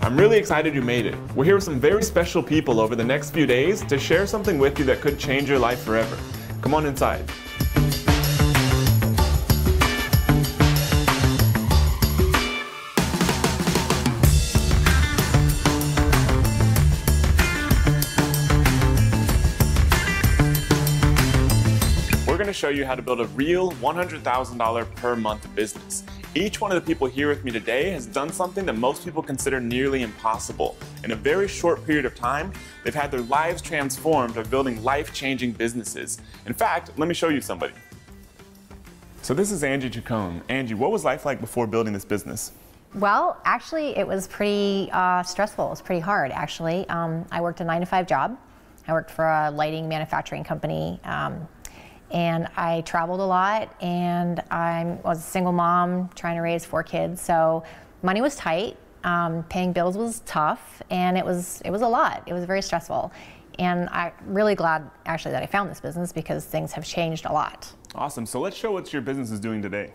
I'm really excited you made it. We're here with some very special people over the next few days to share something with you that could change your life forever. Come on inside. We're going to show you how to build a real $100,000 per month business. Each one of the people here with me today has done something that most people consider nearly impossible. In a very short period of time, they've had their lives transformed by building life-changing businesses. In fact, let me show you somebody. So this is Angie Chacon. Angie, what was life like before building this business? Well, actually, it was pretty stressful. It was pretty hard, actually. I worked a 9-to-5 job. I worked for a lighting manufacturing company. And I traveled a lot, and I was a single mom trying to raise 4 kids. So money was tight, paying bills was tough, and it was a lot. It was very stressful. And I'm really glad actually that I found this business because things have changed a lot. Awesome. So let's show what your business is doing today.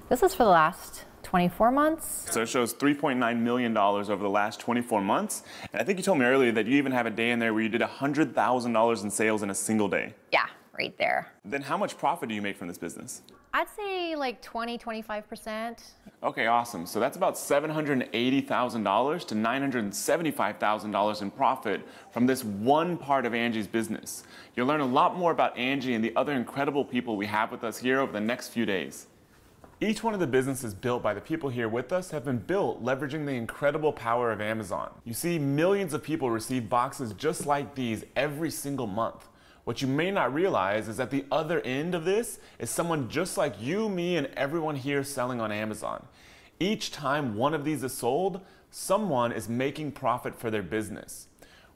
This is for the last 24 months. So it shows $3.9 million over the last 24 months. And I think you told me earlier that you even have a day in there where you did $100,000 in sales in a single day. Yeah, right there. Then how much profit do you make from this business? I'd say like 20–25%. Okay, awesome. So that's about $780,000 to $975,000 in profit from this one part of Angie's business. You'll learn a lot more about Angie and the other incredible people we have with us here over the next few days. Each one of the businesses built by the people here with us have been built leveraging the incredible power of Amazon. You see, millions of people receive boxes just like these every single month. What you may not realize is that the other end of this is someone just like you, me, and everyone here selling on Amazon. Each time one of these is sold, someone is making profit for their business.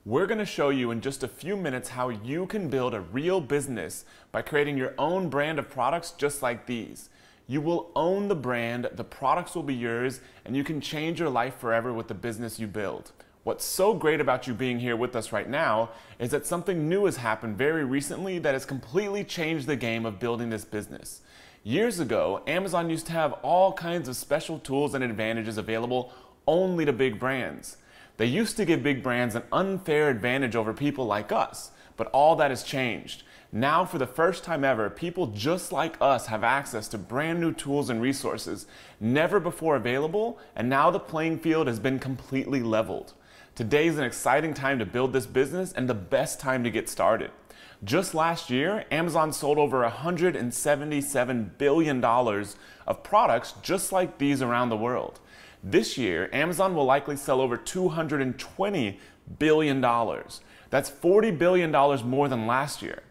We're going to show you in just a few minutes how you can build a real business by creating your own brand of products just like these. You will own the brand, the products will be yours, and you can change your life forever with the business you build. What's so great about you being here with us right now is that something new has happened very recently that has completely changed the game of building this business. Years ago, Amazon used to have all kinds of special tools and advantages available only to big brands. They used to give big brands an unfair advantage over people like us, but all that has changed. Now, for the first time ever, people just like us have access to brand new tools and resources never before available, and now the playing field has been completely leveled. Today is an exciting time to build this business and the best time to get started. Just last year, Amazon sold over $177 billion of products just like these around the world. This year, Amazon will likely sell over $220 billion. That's $40 billion more than last year.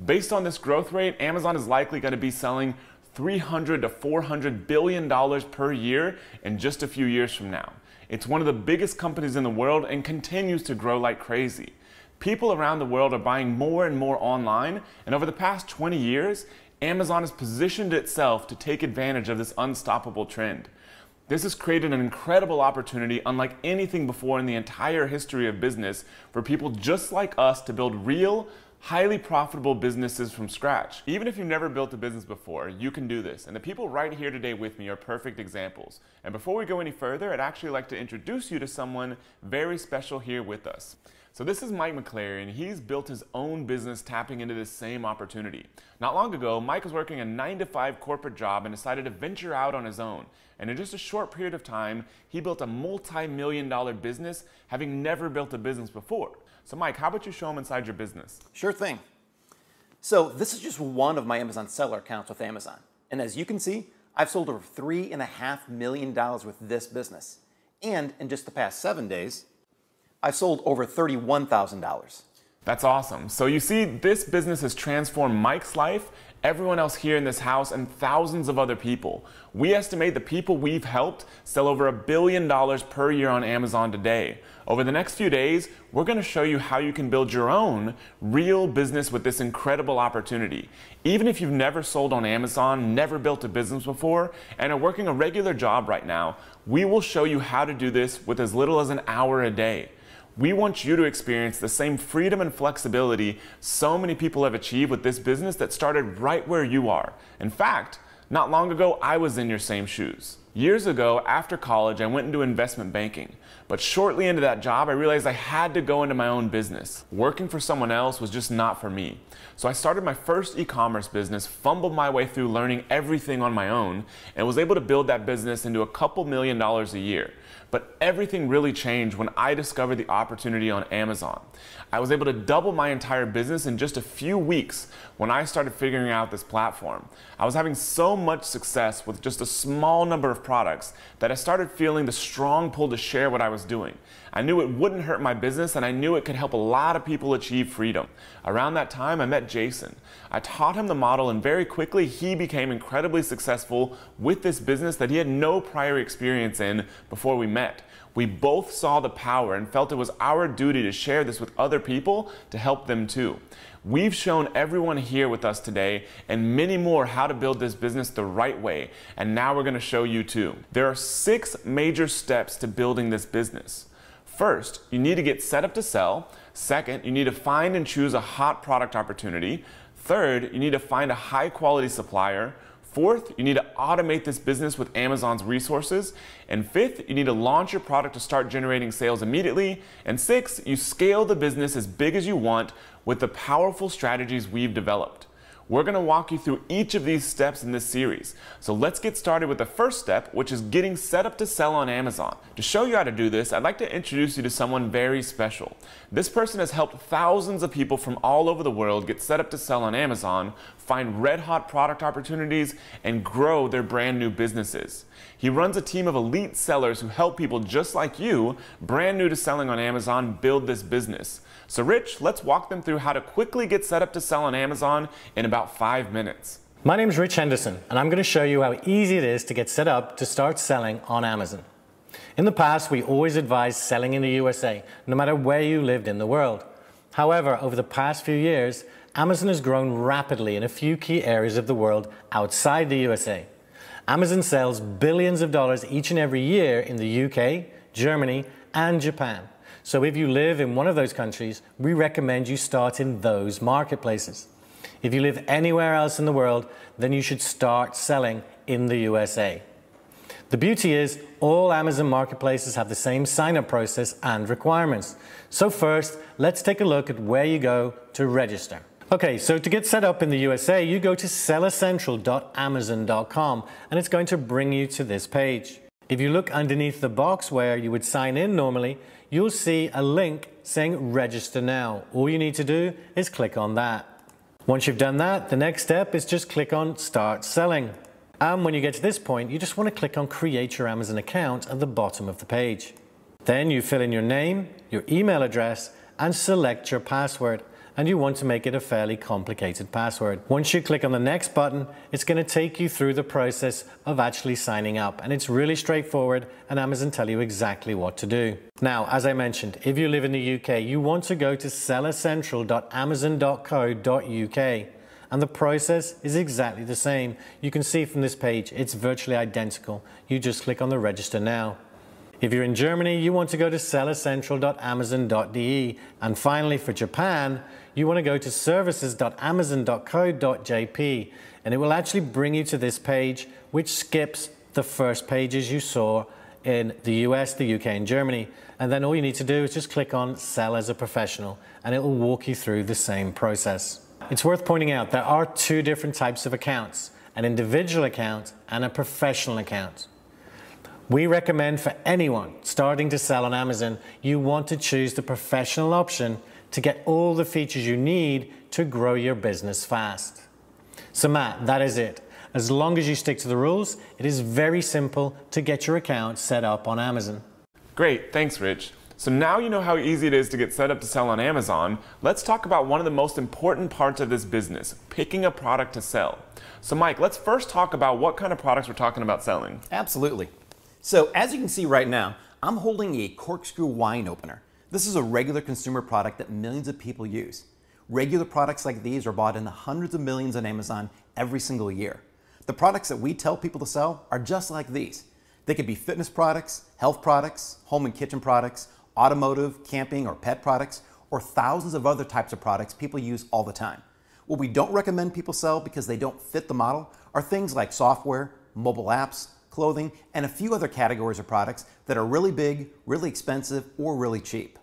Based on this growth rate, Amazon is likely going to be selling $300 to $400 billion per year in just a few years from now. It's one of the biggest companies in the world and continues to grow like crazy. People around the world are buying more and more online, and over the past 20 years, Amazon has positioned itself to take advantage of this unstoppable trend. This has created an incredible opportunity unlike anything before in the entire history of business for people just like us to build real, highly profitable businesses from scratch. Even if you've never built a business before, you can do this. And the people right here today with me are perfect examples. And before we go any further, I'd actually like to introduce you to someone very special here with us. So this is Mike McClary. He's built his own business tapping into this same opportunity. Not long ago, Mike was working a 9-to-5 corporate job and decided to venture out on his own. And in just a short period of time, he built a multi-million-dollar business, having never built a business before. So Mike, how about you show them inside your business? Sure thing. So this is just one of my Amazon seller accounts with Amazon. And as you can see, I've sold over $3.5 million with this business. And in just the past 7 days, I've sold over $31,000. That's awesome. So you see, this business has transformed Mike's life, everyone else here in this house, and thousands of other people. We estimate the people we've helped sell over $1 billion per year on Amazon today. Over the next few days, we're going to show you how you can build your own real business with this incredible opportunity. Even if you've never sold on Amazon, never built a business before, and are working a regular job right now, we will show you how to do this with as little as an hour a day. We want you to experience the same freedom and flexibility so many people have achieved with this business that started right where you are. In fact, not long ago, I was in your same shoes. Years ago, after college, I went into investment banking. But shortly into that job, I realized I had to go into my own business. Working for someone else was just not for me. So I started my first e-commerce business, fumbled my way through learning everything on my own, and was able to build that business into a couple $1 million a year. But everything really changed when I discovered the opportunity on Amazon. I was able to double my entire business in just a few weeks when I started figuring out this platform. I was having so much success with just a small number of products that I started feeling the strong pull to share what I was doing. I knew it wouldn't hurt my business, and I knew it could help a lot of people achieve freedom. Around that time, I met Jason. I taught him the model, and very quickly he became incredibly successful with this business that he had no prior experience in before we met. We both saw the power and felt it was our duty to share this with other people to help them too. We've shown everyone here with us today and many more how to build this business the right way, and now we're going to show you too. There are 6 major steps to building this business. First, you need to get set up to sell. Second, you need to find and choose a hot product opportunity. Third, you need to find a high quality supplier. Fourth, you need to automate this business with Amazon's resources. And fifth, you need to launch your product to start generating sales immediately. And sixth, you scale the business as big as you want with the powerful strategies we've developed. We're going to walk you through each of these steps in this series. So let's get started with the first step, which is getting set up to sell on Amazon. To show you how to do this, I'd like to introduce you to someone very special. This person has helped thousands of people from all over the world get set up to sell on Amazon, find red-hot product opportunities, and grow their brand new businesses. He runs a team of elite sellers who help people just like you, brand new to selling on Amazon, build this business. So Rich, let's walk them through how to quickly get set up to sell on Amazon in about 5 minutes. My name is Rich Henderson, and I'm going to show you how easy it is to get set up to start selling on Amazon. In the past, we always advised selling in the USA, no matter where you lived in the world. However, over the past few years, Amazon has grown rapidly in a few key areas of the world outside the USA. Amazon sells billions of dollars each and every year in the UK, Germany, and Japan. So if you live in one of those countries, we recommend you start in those marketplaces. If you live anywhere else in the world, then you should start selling in the USA. The beauty is, all Amazon marketplaces have the same sign-up process and requirements. So first, let's take a look at where you go to register. Okay, so to get set up in the USA, you go to sellercentral.amazon.com, and it's going to bring you to this page. If you look underneath the box where you would sign in normally, you'll see a link saying register now. All you need to do is click on that. Once you've done that, the next step is just click on start selling. And when you get to this point, you just want to click on create your Amazon account at the bottom of the page. Then you fill in your name, your email address, and select your password. And you want to make it a fairly complicated password. Once you click on the next button, it's going to take you through the process of actually signing up. And it's really straightforward, and Amazon tell you exactly what to do. Now, as I mentioned, if you live in the UK, you want to go to sellercentral.amazon.co.uk. And the process is exactly the same. You can see from this page, it's virtually identical. You just click on the register now. If you're in Germany, you want to go to sellercentral.amazon.de. And finally, for Japan, you want to go to services.amazon.co.jp. And it will actually bring you to this page, which skips the first pages you saw in the US, the UK, and Germany. And then all you need to do is just click on Sell as a Professional, and it will walk you through the same process. It's worth pointing out there are 2 different types of accounts, an individual account and a professional account. We recommend for anyone starting to sell on Amazon, you want to choose the professional option to get all the features you need to grow your business fast. So Matt, that is it. As long as you stick to the rules, it is very simple to get your account set up on Amazon. Great, thanks Rich. So now you know how easy it is to get set up to sell on Amazon. Let's talk about one of the most important parts of this business, picking a product to sell. So Mike, let's first talk about what kind of products we're talking about selling. Absolutely. So as you can see right now, I'm holding a corkscrew wine opener. This is a regular consumer product that millions of people use. Regular products like these are bought in the hundreds of millions on Amazon every single year. The products that we tell people to sell are just like these. They could be fitness products, health products, home and kitchen products, automotive, camping, or pet products, or thousands of other types of products people use all the time. What we don't recommend people sell because they don't fit the model are things like software, mobile apps, clothing, and a few other categories of products that are really big, really expensive, or really cheap.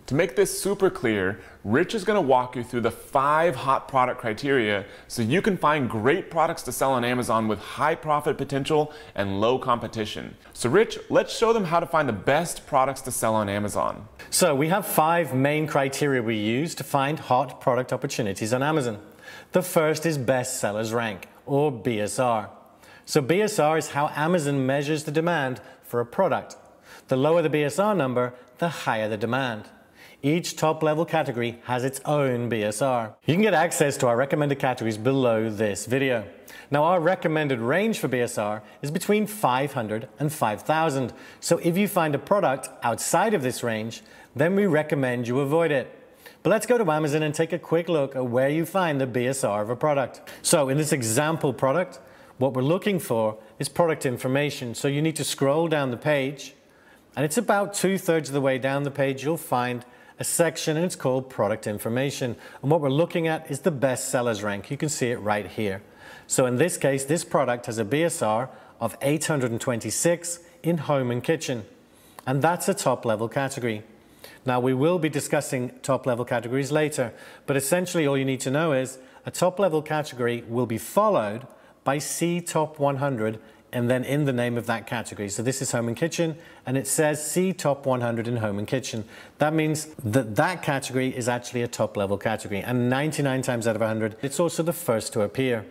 To make this super clear, Rich is going to walk you through the 5 hot product criteria so you can find great products to sell on Amazon with high profit potential and low competition. So Rich, let's show them how to find the best products to sell on Amazon. So we have 5 main criteria we use to find hot product opportunities on Amazon. The first is best sellers rank, or BSR. So BSR is how Amazon measures the demand for a product. The lower the BSR number, the higher the demand. Each top-level category has its own BSR. You can get access to our recommended categories below this video. Now, our recommended range for BSR is between 500 and 5,000. So if you find a product outside of this range, then we recommend you avoid it. But let's go to Amazon and take a quick look at where you find the BSR of a product. So in this example product, what we're looking for is product information. So you need to scroll down the page, and it's about 2/3 of the way down the page, you'll find a section, and it's called product information. And what we're looking at is the best sellers rank. You can see it right here. So in this case, this product has a BSR of 826 in home and kitchen. And that's a top level category. Now we will be discussing top level categories later, but essentially all you need to know is a top level category will be followed by C top 100 and then in the name of that category. So this is home and kitchen, and it says C top 100 in home and kitchen. That means that that category is actually a top level category, and 99 times out of 100, it's also the first to appear.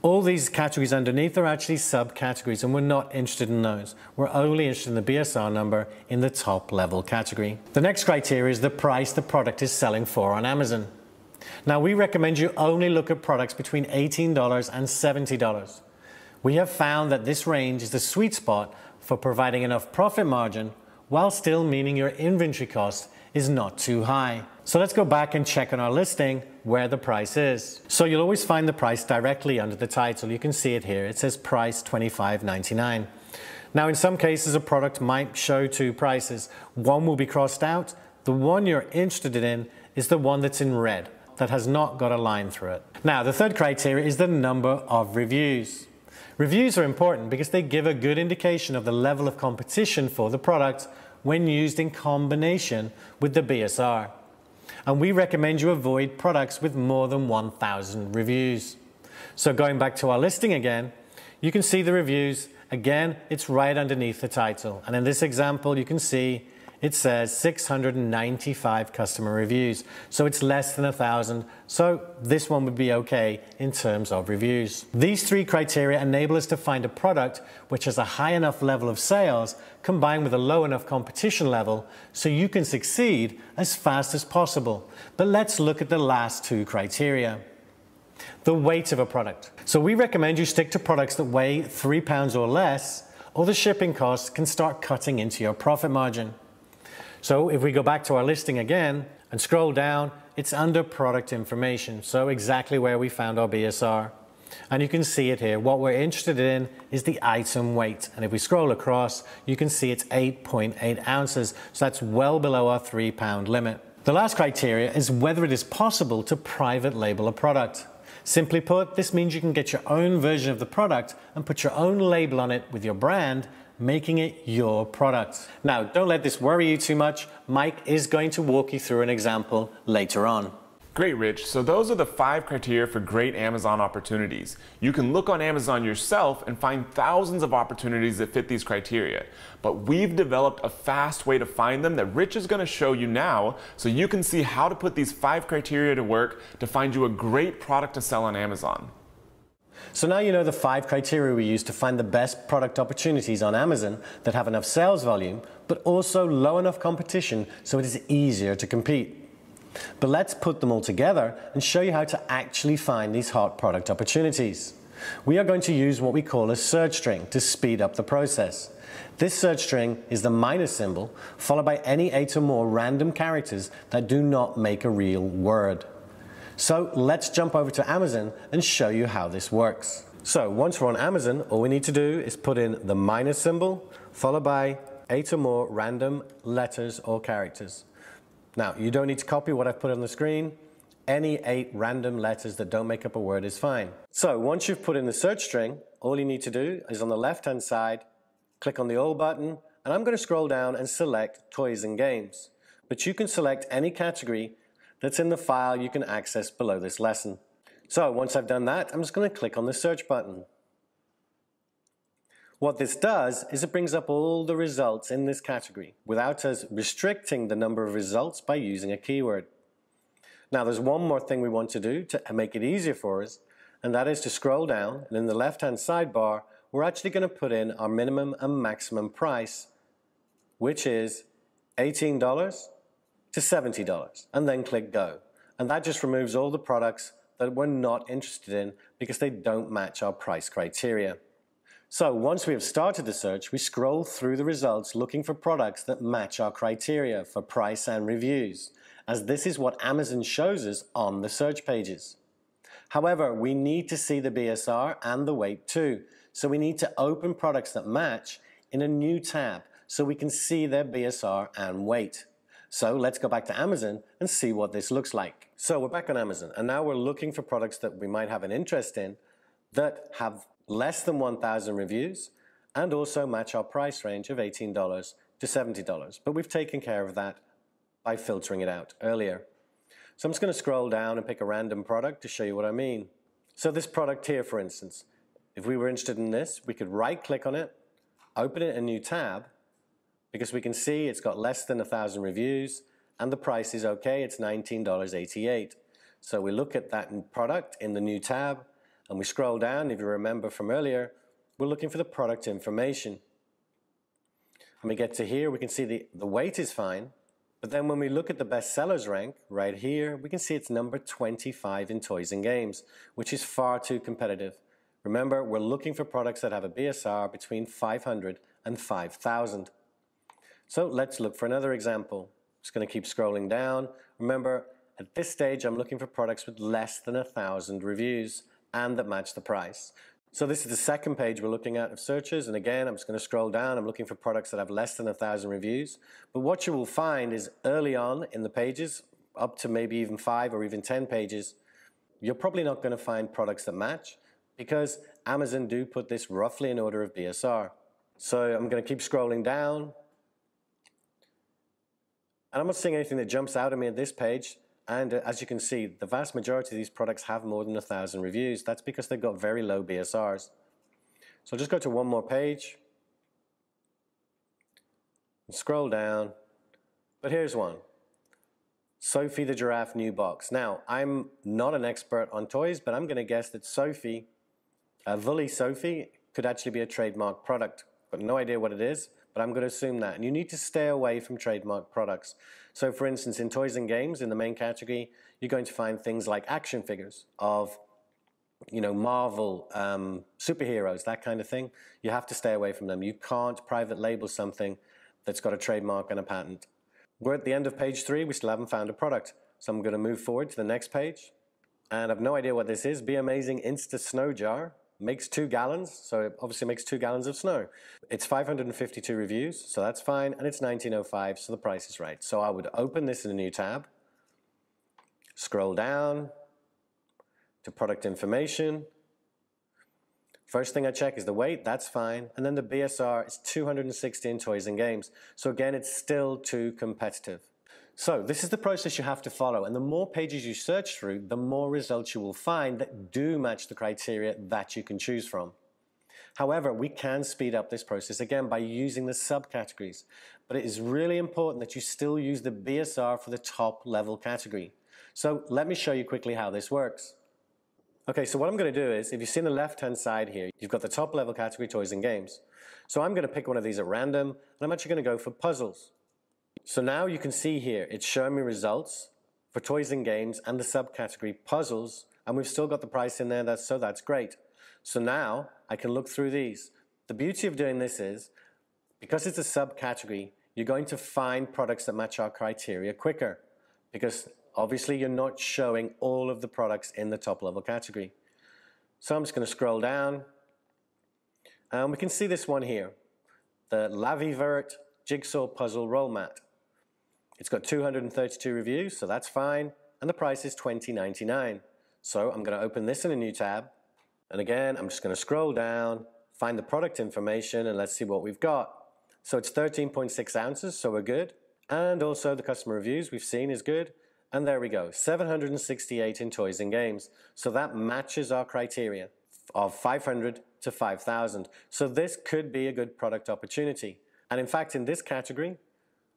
All these categories underneath are actually subcategories, and we're not interested in those. We're only interested in the BSR number in the top level category. The next criteria is the price the product is selling for on Amazon. Now we recommend you only look at products between $18 and $70. We have found that this range is the sweet spot for providing enough profit margin while still meaning your inventory cost is not too high. So let's go back and check on our listing where the price is. So you'll always find the price directly under the title. You can see it here. It says price $25.99. Now in some cases a product might show 2 prices. One will be crossed out. The one you're interested in is the one that's in red, that has not got a line through it. Now the third criteria is the number of reviews. Reviews are important because they give a good indication of the level of competition for the product when used in combination with the BSR. And we recommend you avoid products with more than 1,000 reviews. So going back to our listing again, you can see the reviews. Again, it's right underneath the title. And in this example, you can see it says 695 customer reviews. So it's less than 1,000. So this one would be okay in terms of reviews. These 3 criteria enable us to find a product which has a high enough level of sales combined with a low enough competition level so you can succeed as fast as possible. But let's look at the last 2 criteria. The weight of a product. So we recommend you stick to products that weigh 3 pounds or less, or the shipping costs can start cutting into your profit margin. So if we go back to our listing again and scroll down, it's under product information. So exactly where we found our BSR. And you can see it here. What we're interested in is the item weight. And if we scroll across, you can see it's 8.8 ounces. So that's well below our 3 pound limit. The last criteria is whether it is possible to private label a product. Simply put, this means you can get your own version of the product and put your own label on it with your brand, making it your product. Now, don't let this worry you too much. Mike is going to walk you through an example later on. Great, Rich. So those are the 5 criteria for great Amazon opportunities. You can look on Amazon yourself and find thousands of opportunities that fit these criteria. But we've developed a fast way to find them that Rich is going to show you now so you can see how to put these 5 criteria to work to find you a great product to sell on Amazon. So now you know the 5 criteria we use to find the best product opportunities on Amazon that have enough sales volume, but also low enough competition so it is easier to compete. But let's put them all together and show you how to actually find these hot product opportunities. We are going to use what we call a search string to speed up the process. This search string is the minus symbol followed by any 8 or more random characters that do not make a real word. So let's jump over to Amazon and show you how this works. So once we're on Amazon, all we need to do is put in the minus symbol followed by 8 or more random letters or characters. Now, you don't need to copy what I've put on the screen. Any 8 random letters that don't make up a word is fine. So once you've put in the search string, all you need to do is on the left-hand side, click on the All button, and I'm going to scroll down and select Toys and Games. But you can select any category that's in the file you can access below this lesson. So once I've done that, I'm just going to click on the search button. What this does is it brings up all the results in this category without us restricting the number of results by using a keyword. Now there's one more thing we want to do to make it easier for us, and that is to scroll down, and in the left-hand sidebar, we're actually going to put in our minimum and maximum price, which is $18 to $70, and then click Go. And that just removes all the products that we're not interested in because they don't match our price criteria. So once we have started the search, we scroll through the results looking for products that match our criteria for price and reviews, as this is what Amazon shows us on the search pages. However, we need to see the BSR and the weight too, so we need to open products that match in a new tab so we can see their BSR and weight. So let's go back to Amazon and see what this looks like. So we're back on Amazon, and now we're looking for products that we might have an interest in that have less than 1,000 reviews and also match our price range of $18 to $70. But we've taken care of that by filtering it out earlier. So I'm just going to scroll down and pick a random product to show you what I mean. So this product here, for instance, if we were interested in this, we could right click on it, open it in a new tab, because we can see it's got less than 1,000 reviews and the price is okay, it's $19.88. So we look at that product in the new tab and we scroll down. If you remember from earlier, we're looking for the product information. When we get to here, we can see the weight is fine. But then when we look at the bestsellers rank, right here, we can see it's number 25 in Toys and Games, which is far too competitive. Remember, we're looking for products that have a BSR between 500 and 5,000. So let's look for another example. Just going to keep scrolling down. Remember, at this stage, I'm looking for products with less than 1,000 reviews and that match the price. So this is the second page we're looking at of searches, and again, I'm just going to scroll down. I'm looking for products that have less than 1,000 reviews. But what you will find is early on in the pages, up to maybe even 5 or even 10 pages, you're probably not going to find products that match because Amazon do put this roughly in order of BSR. So I'm going to keep scrolling down, and I'm not seeing anything that jumps out at me at this page. And as you can see, the vast majority of these products have more than 1,000 reviews. That's because they've got very low BSRs. So I'll just go to one more page and scroll down. But here's one. Sophie the Giraffe new box. Now, I'm not an expert on toys, but I'm going to guess that Sophie, Woolly Sophie, could actually be a trademark product. Got no idea what it is, but I'm going to assume that. And you need to stay away from trademark products. So for instance, in Toys and Games, in the main category, you're going to find things like action figures of, Marvel, superheroes, that kind of thing. You have to stay away from them. You can't private label something that's got a trademark and a patent. We're at the end of page 3. We still haven't found a product. So I'm going to move forward to the next page. And I've no idea what this is. Be Amazing Insta Snow Jar. Makes 2 gallons, so it obviously makes 2 gallons of snow. It's 552 reviews, so that's fine, and it's $19.05, so the price is right. So I would open this in a new tab, scroll down to product information. First thing I check is the weight, that's fine, and then the BSR is 260 in Toys and Games. So again, it's still too competitive. So this is the process you have to follow, and the more pages you search through, the more results you will find that do match the criteria that you can choose from. However, we can speed up this process again by using the subcategories, but it is really important that you still use the BSR for the top level category. So let me show you quickly how this works. Okay, so what I'm going to do is, if you see on the left-hand side here, you've got the top level category, Toys and Games. So I'm going to pick one of these at random, and I'm actually going to go for puzzles. So now you can see here, it's showing me results for Toys and Games and the subcategory puzzles, and we've still got the price in there, so that's great. So now I can look through these. The beauty of doing this is, because it's a subcategory, you're going to find products that match our criteria quicker, because obviously you're not showing all of the products in the top level category. So I'm just going to scroll down, and we can see this one here, the Lavivert Jigsaw Puzzle Roll Mat. It's got 232 reviews, so that's fine. and the price is $20.99. So I'm going to open this in a new tab. And again, I'm just going to scroll down, find the product information, and let's see what we've got. So it's 13.6 ounces, so we're good. And also the customer reviews we've seen is good. And there we go, 768 in toys and games. So that matches our criteria of 500 to 5,000. So this could be a good product opportunity. And in fact, in this category,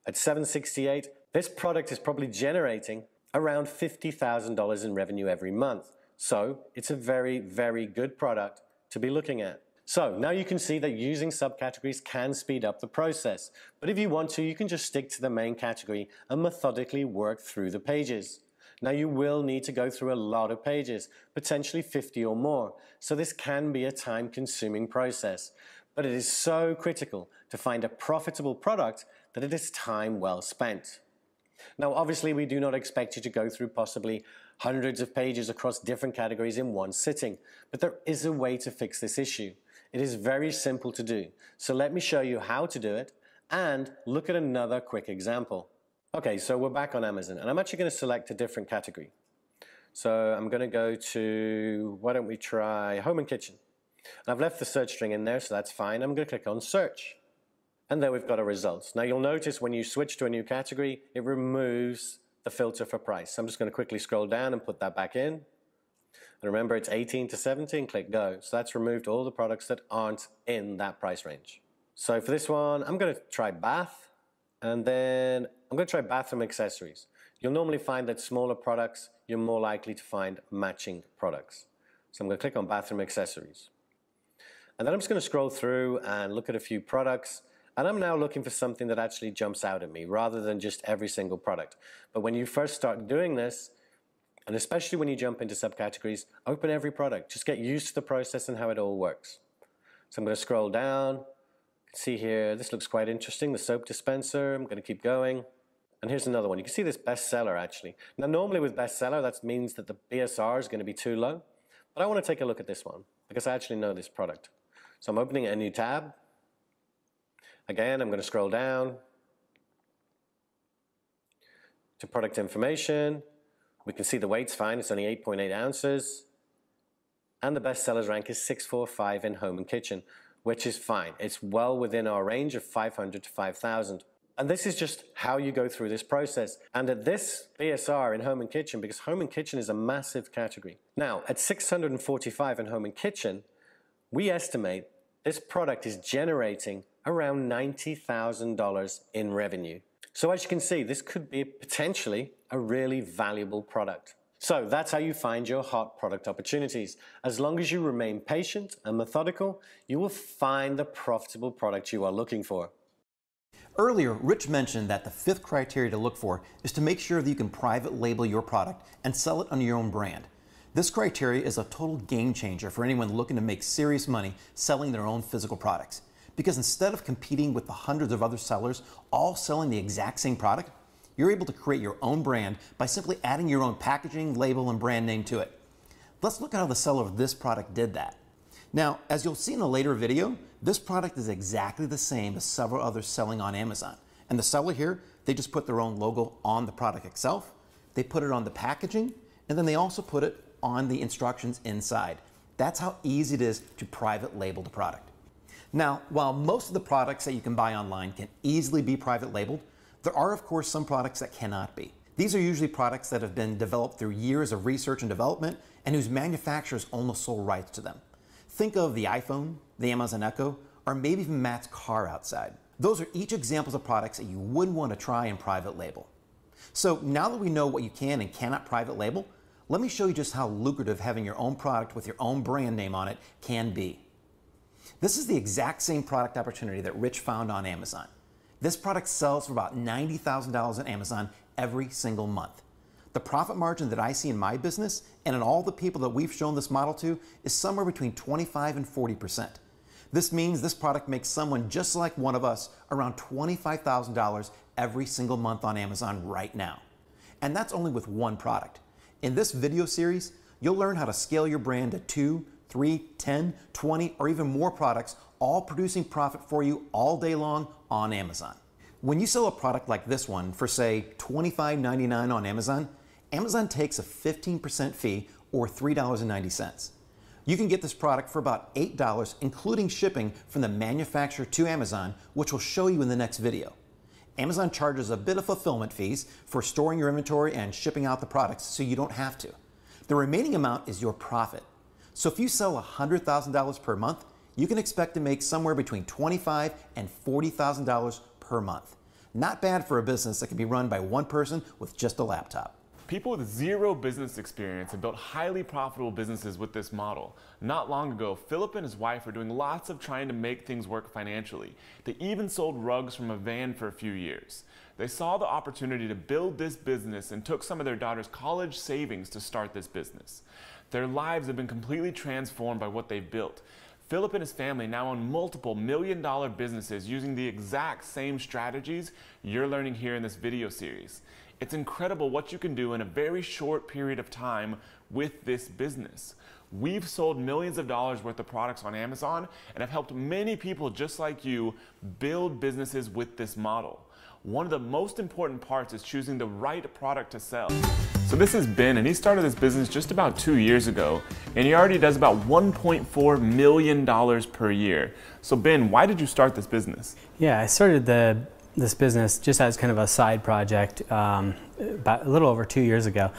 at 768, this product is probably generating around $50,000 in revenue every month. So it's a very, very good product to be looking at. So now you can see that using subcategories can speed up the process. But if you want to, you can just stick to the main category and methodically work through the pages. Now you will need to go through a lot of pages, potentially 50 or more. So this can be a time-consuming process. But it is so critical to find a profitable product that it is time well spent. Now, obviously, we do not expect you to go through possibly hundreds of pages across different categories in one sitting, but there is a way to fix this issue. It is very simple to do. So let me show you how to do it and look at another quick example. Okay, so we're back on Amazon, and I'm actually going to select a different category. So I'm going to go to, why don't we try home and kitchen? And I've left the search string in there, so that's fine. I'm going to click on search. And there we've got our results. Now you'll notice when you switch to a new category, it removes the filter for price. So I'm just going to quickly scroll down and put that back in. And remember, it's 18 to 70 and click go. So that's removed all the products that aren't in that price range. So for this one, I'm going to try bath. And then I'm going to try bathroom accessories. You'll normally find that smaller products, you're more likely to find matching products. So I'm going to click on bathroom accessories. And then I'm just going to scroll through and look at a few products. And I'm now looking for something that actually jumps out at me rather than just every single product. But when you first start doing this, and especially when you jump into subcategories, open every product. Just get used to the process and how it all works. So I'm going to scroll down. See here, this looks quite interesting, the soap dispenser. I'm going to keep going. And here's another one. You can see this bestseller actually. Now normally with bestseller, that means that the BSR is going to be too low. But I want to take a look at this one because I actually know this product. So I'm opening a new tab. Again, I'm going to scroll down to product information. We can see the weight's fine. It's only 8.8 ounces. And the bestsellers rank is 645 in home and kitchen, which is fine. It's well within our range of 500 to 5,000. And this is just how you go through this process. And at this BSR in home and kitchen, because home and kitchen is a massive category. Now, at 645 in home and kitchen, we estimate this product is generating around $90,000 in revenue. So as you can see, this could be potentially a really valuable product. So that's how you find your hot product opportunities. As long as you remain patient and methodical, you will find the profitable product you are looking for. Earlier, Rich mentioned that the fifth criteria to look for is to make sure that you can private label your product and sell it under your own brand. This criteria is a total game changer for anyone looking to make serious money selling their own physical products. Because instead of competing with the hundreds of other sellers all selling the exact same product, you're able to create your own brand by simply adding your own packaging, label, and brand name to it. Let's look at how the seller of this product did that. Now, as you'll see in a later video, this product is exactly the same as several others selling on Amazon. And the seller here, they just put their own logo on the product itself, they put it on the packaging, and then they also put it on the instructions inside. That's how easy it is to private label the product. Now, while most of the products that you can buy online can easily be private labeled, there are of course some products that cannot be. These are usually products that have been developed through years of research and development and whose manufacturers own the sole rights to them. Think of the iPhone, the Amazon Echo, or maybe even Matt's car outside. Those are each examples of products that you wouldn't want to try and private label. So now that we know what you can and cannot private label, let me show you just how lucrative having your own product with your own brand name on it can be. This is the exact same product opportunity that Rich found on Amazon. This product sells for about $90,000 on Amazon every single month. The profit margin that I see in my business and in all the people that we've shown this model to is somewhere between 25 and 40%. This means this product makes someone just like one of us around $25,000 every single month on Amazon right now. And that's only with one product. In this video series, you'll learn how to scale your brand to 2, 3, 10, 20, or even more products, all producing profit for you all day long on Amazon. When you sell a product like this one for say $25.99 on Amazon, Amazon takes a 15% fee or $3.90. You can get this product for about $8, including shipping from the manufacturer to Amazon, which we'll show you in the next video. Amazon charges a bit of fulfillment fees for storing your inventory and shipping out the products, so you don't have to. The remaining amount is your profit. So if you sell $100,000 per month, you can expect to make somewhere between $25,000 and $40,000 per month. Not bad for a business that can be run by one person with just a laptop. People with zero business experience have built highly profitable businesses with this model. Not long ago, Philip and his wife were doing lots of trying to make things work financially. They even sold rugs from a van for a few years. They saw the opportunity to build this business and took some of their daughter's college savings to start this business. Their lives have been completely transformed by what they've built. Philip and his family now own multiple million-dollar businesses using the exact same strategies you're learning here in this video series. It's incredible what you can do in a very short period of time with this business. We've sold millions of dollars worth of products on Amazon and have helped many people just like you build businesses with this model. One of the most important parts is choosing the right product to sell. So this is Ben, and he started this business just about 2 years ago, and he already does about $1.4 million per year. So Ben, why did you start this business? Yeah, I started this business just as kind of a side project about a little over 2 years ago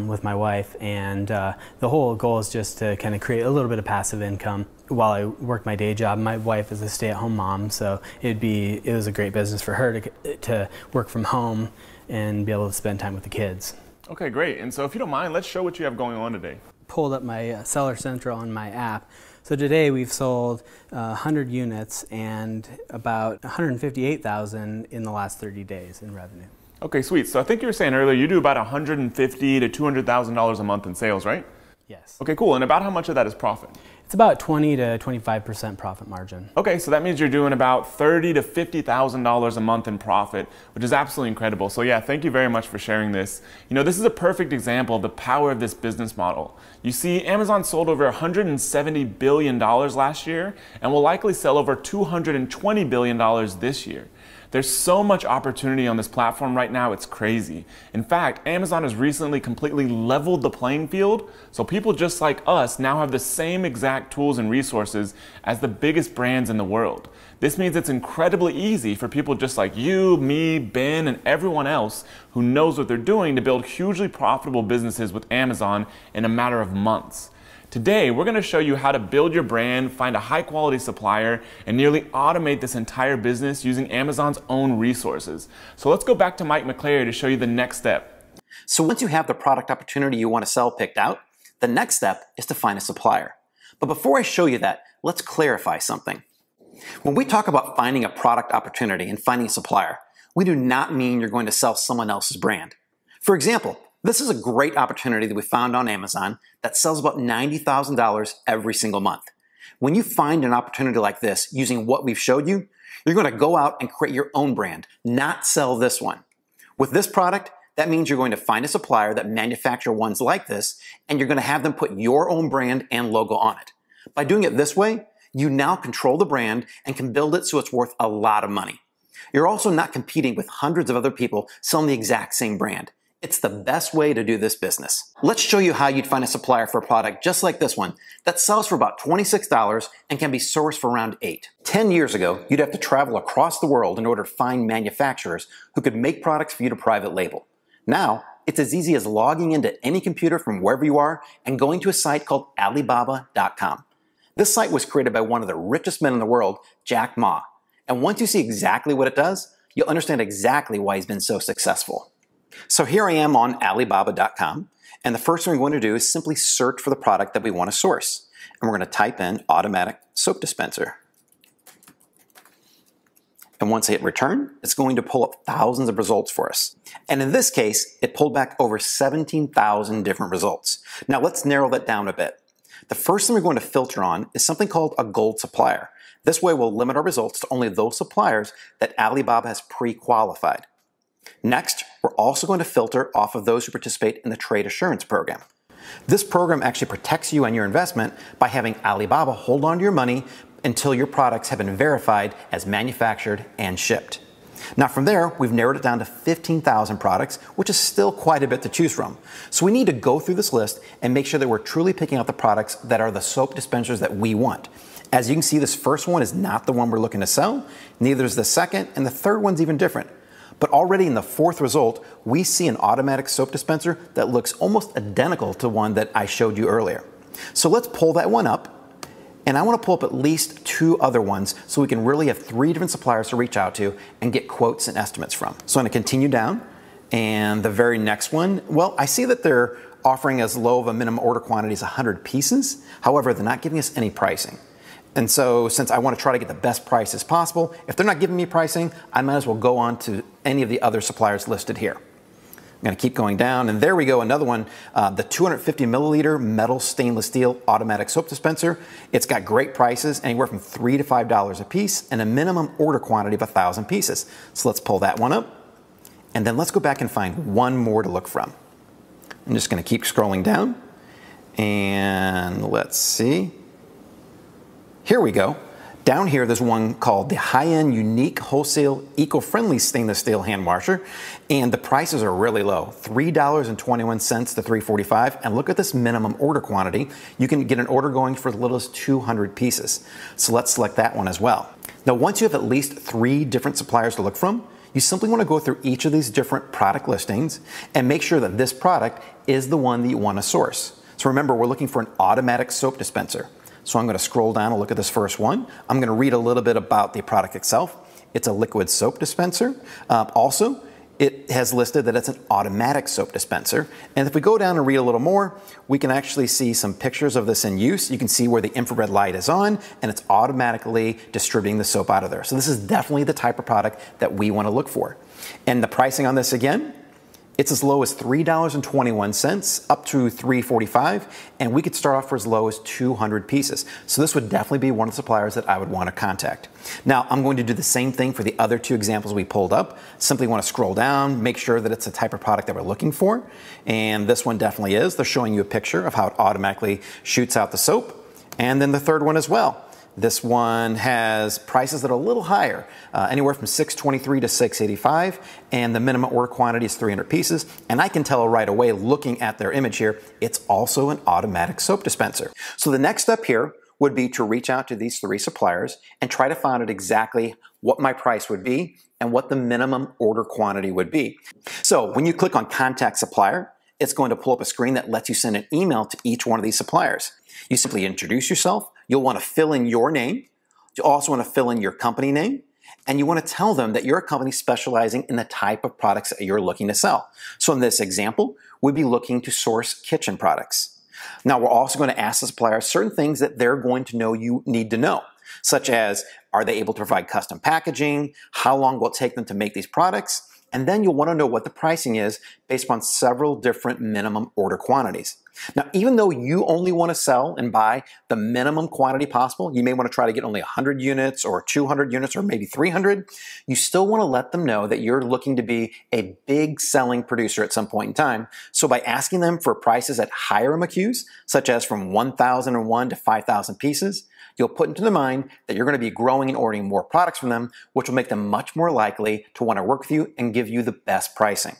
with my wife, and the whole goal is just to kind of create a little bit of passive income while I work my day job. My wife is a stay-at-home mom, so it was a great business for her to work from home and be able to spend time with the kids. Okay, great. And so if you don't mind, let's show what you have going on today. Pulled up my Seller Central on my app. So today we've sold 100 units and about $158,000 in the last 30 days in revenue. Okay, sweet. So I think you were saying earlier you do about $150,000 to $200,000 a month in sales, right? Yes. Okay, cool. And about how much of that is profit? It's about 20 to 25% profit margin. Okay, so that means you're doing about $30,000 to $50,000 a month in profit, which is absolutely incredible. So yeah, thank you very much for sharing this. You know, this is a perfect example of the power of this business model. You see, Amazon sold over $170 billion last year and will likely sell over $220 billion this year. There's so much opportunity on this platform right now, it's crazy. In fact, Amazon has recently completely leveled the playing field, so people just like us now have the same exact tools and resources as the biggest brands in the world. This means it's incredibly easy for people just like you, me, Ben, and everyone else who knows what they're doing to build hugely profitable businesses with Amazon in a matter of months. Today, we're going to show you how to build your brand, find a high-quality supplier, and nearly automate this entire business using Amazon's own resources. So let's go back to Mike McClary to show you the next step. So once you have the product opportunity you want to sell picked out, the next step is to find a supplier. But before I show you that, let's clarify something. When we talk about finding a product opportunity and finding a supplier, we do not mean you're going to sell someone else's brand. For example, this is a great opportunity that we found on Amazon that sells about $90,000 every single month. When you find an opportunity like this using what we've showed you, you're going to go out and create your own brand, not sell this one. With this product, that means you're going to find a supplier that manufactures ones like this, and you're going to have them put your own brand and logo on it. By doing it this way, you now control the brand and can build it so it's worth a lot of money. You're also not competing with hundreds of other people selling the exact same brand. It's the best way to do this business. Let's show you how you'd find a supplier for a product just like this one that sells for about $26 and can be sourced for around $8. 10 years ago, you'd have to travel across the world in order to find manufacturers who could make products for you to private label. Now, it's as easy as logging into any computer from wherever you are and going to a site called Alibaba.com. This site was created by one of the richest men in the world, Jack Ma. And once you see exactly what it does, you'll understand exactly why he's been so successful. So here I am on Alibaba.com, and the first thing we're going to do is simply search for the product that we want to source. And we're going to type in automatic soap dispenser. And once I hit return, it's going to pull up thousands of results for us. And in this case, it pulled back over 17,000 different results. Now let's narrow that down a bit. The first thing we're going to filter on is something called a gold supplier. This way we'll limit our results to only those suppliers that Alibaba has pre-qualified. Next, we're also going to filter off of those who participate in the trade assurance program. This program actually protects you and your investment by having Alibaba hold on to your money until your products have been verified as manufactured and shipped. Now from there, we've narrowed it down to 15,000 products, which is still quite a bit to choose from. So we need to go through this list and make sure that we're truly picking out the products that are the soap dispensers that we want. As you can see, this first one is not the one we're looking to sell, neither is the second, and the third one's even different. But already in the fourth result, we see an automatic soap dispenser that looks almost identical to one that I showed you earlier. So let's pull that one up. And I want to pull up at least 2 other ones so we can really have 3 different suppliers to reach out to and get quotes and estimates from. So I'm going to continue down, and the very next one, well, I see that they're offering as low of a minimum order quantity as 100 pieces. However, they're not giving us any pricing. And so since I want to try to get the best price as possible, if they're not giving me pricing, I might as well go on to any of the other suppliers listed here. I'm going to keep going down, and there we go, another one, the 250 milliliter metal stainless steel automatic soap dispenser. It's got great prices, anywhere from $3 to $5 a piece, and a minimum order quantity of 1,000 pieces. So let's pull that one up, and then let's go back and find one more to look from. I'm just going to keep scrolling down, and let's see. Here we go. Down here, there's one called the high-end unique wholesale eco-friendly stainless steel hand washer, and the prices are really low, $3.21 to $3.45. And look at this minimum order quantity. You can get an order going for as little as 200 pieces. So let's select that one as well. Now, once you have at least 3 different suppliers to look from, you simply want to go through each of these different product listings and make sure that this product is the one that you want to source. So remember, we're looking for an automatic soap dispenser. So I'm going to scroll down and look at this first one. I'm going to read a little bit about the product itself. It's a liquid soap dispenser. Also, it has listed that it's an automatic soap dispenser. And if we go down and read a little more, we can actually see some pictures of this in use. You can see where the infrared light is on, and it's automatically distributing the soap out of there. So this is definitely the type of product that we want to look for. And the pricing on this, again, it's as low as $3.21 up to $3.45, and we could start off for as low as 200 pieces. So this would definitely be one of the suppliers that I would want to contact. Now, I'm going to do the same thing for the other 2 examples we pulled up. Simply want to scroll down, make sure that it's the type of product that we're looking for, and this one definitely is. They're showing you a picture of how it automatically shoots out the soap, and then the third one as well. This one has prices that are a little higher, anywhere from $6.23 to $6.85, and the minimum order quantity is 300 pieces. And I can tell right away, looking at their image here, it's also an automatic soap dispenser. So the next step here would be to reach out to these 3 suppliers and try to find out exactly what my price would be and what the minimum order quantity would be. So when you click on Contact Supplier, it's going to pull up a screen that lets you send an email to each one of these suppliers. You simply introduce yourself. You'll want to fill in your name. You also want to fill in your company name. And you want to tell them that you're a company specializing in the type of products that you're looking to sell. So in this example, we'd be looking to source kitchen products. Now, we're also going to ask the supplier certain things that they're going to know you need to know, such as, are they able to provide custom packaging? How long will it take them to make these products? And then you'll want to know what the pricing is based upon several different minimum order quantities. Now, even though you only want to sell and buy the minimum quantity possible, you may want to try to get only 100 units or 200 units or maybe 300, you still want to let them know that you're looking to be a big selling producer at some point in time. So by asking them for prices at higher MQs, such as from 1,001 to 5,000 pieces, you'll put into their mind that you're going to be growing and ordering more products from them, which will make them much more likely to want to work with you and give you the best pricing.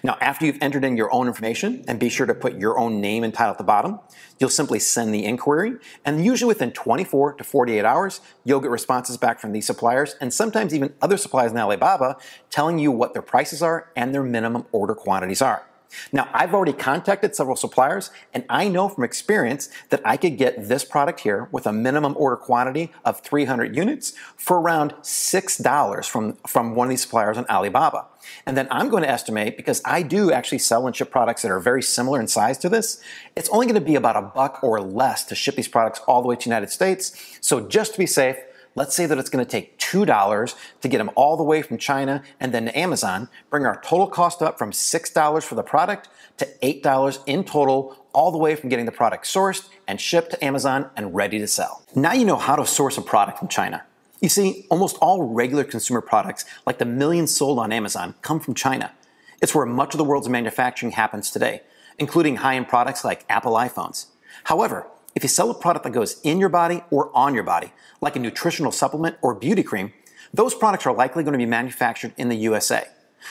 Now, after you've entered in your own information, and be sure to put your own name and title at the bottom, you'll simply send the inquiry, and usually within 24 to 48 hours, you'll get responses back from these suppliers, and sometimes even other suppliers in Alibaba, telling you what their prices are and their minimum order quantities are. Now, I've already contacted several suppliers, and I know from experience that I could get this product here with a minimum order quantity of 300 units for around $6 from one of these suppliers on Alibaba. And then I'm going to estimate, because I do actually sell and ship products that are very similar in size to this, it's only going to be about $1 or less to ship these products all the way to the United States. So just to be safe, let's say that it's going to take $2 to get them all the way from China and then to Amazon, bring our total cost up from $6 for the product to $8 in total, all the way from getting the product sourced and shipped to Amazon and ready to sell. Now you know how to source a product from China. You see, almost all regular consumer products, like the millions sold on Amazon, come from China. It's where much of the world's manufacturing happens today, including high-end products like Apple iPhones. However, if you sell a product that goes in your body or on your body, like a nutritional supplement or beauty cream, those products are likely going to be manufactured in the USA.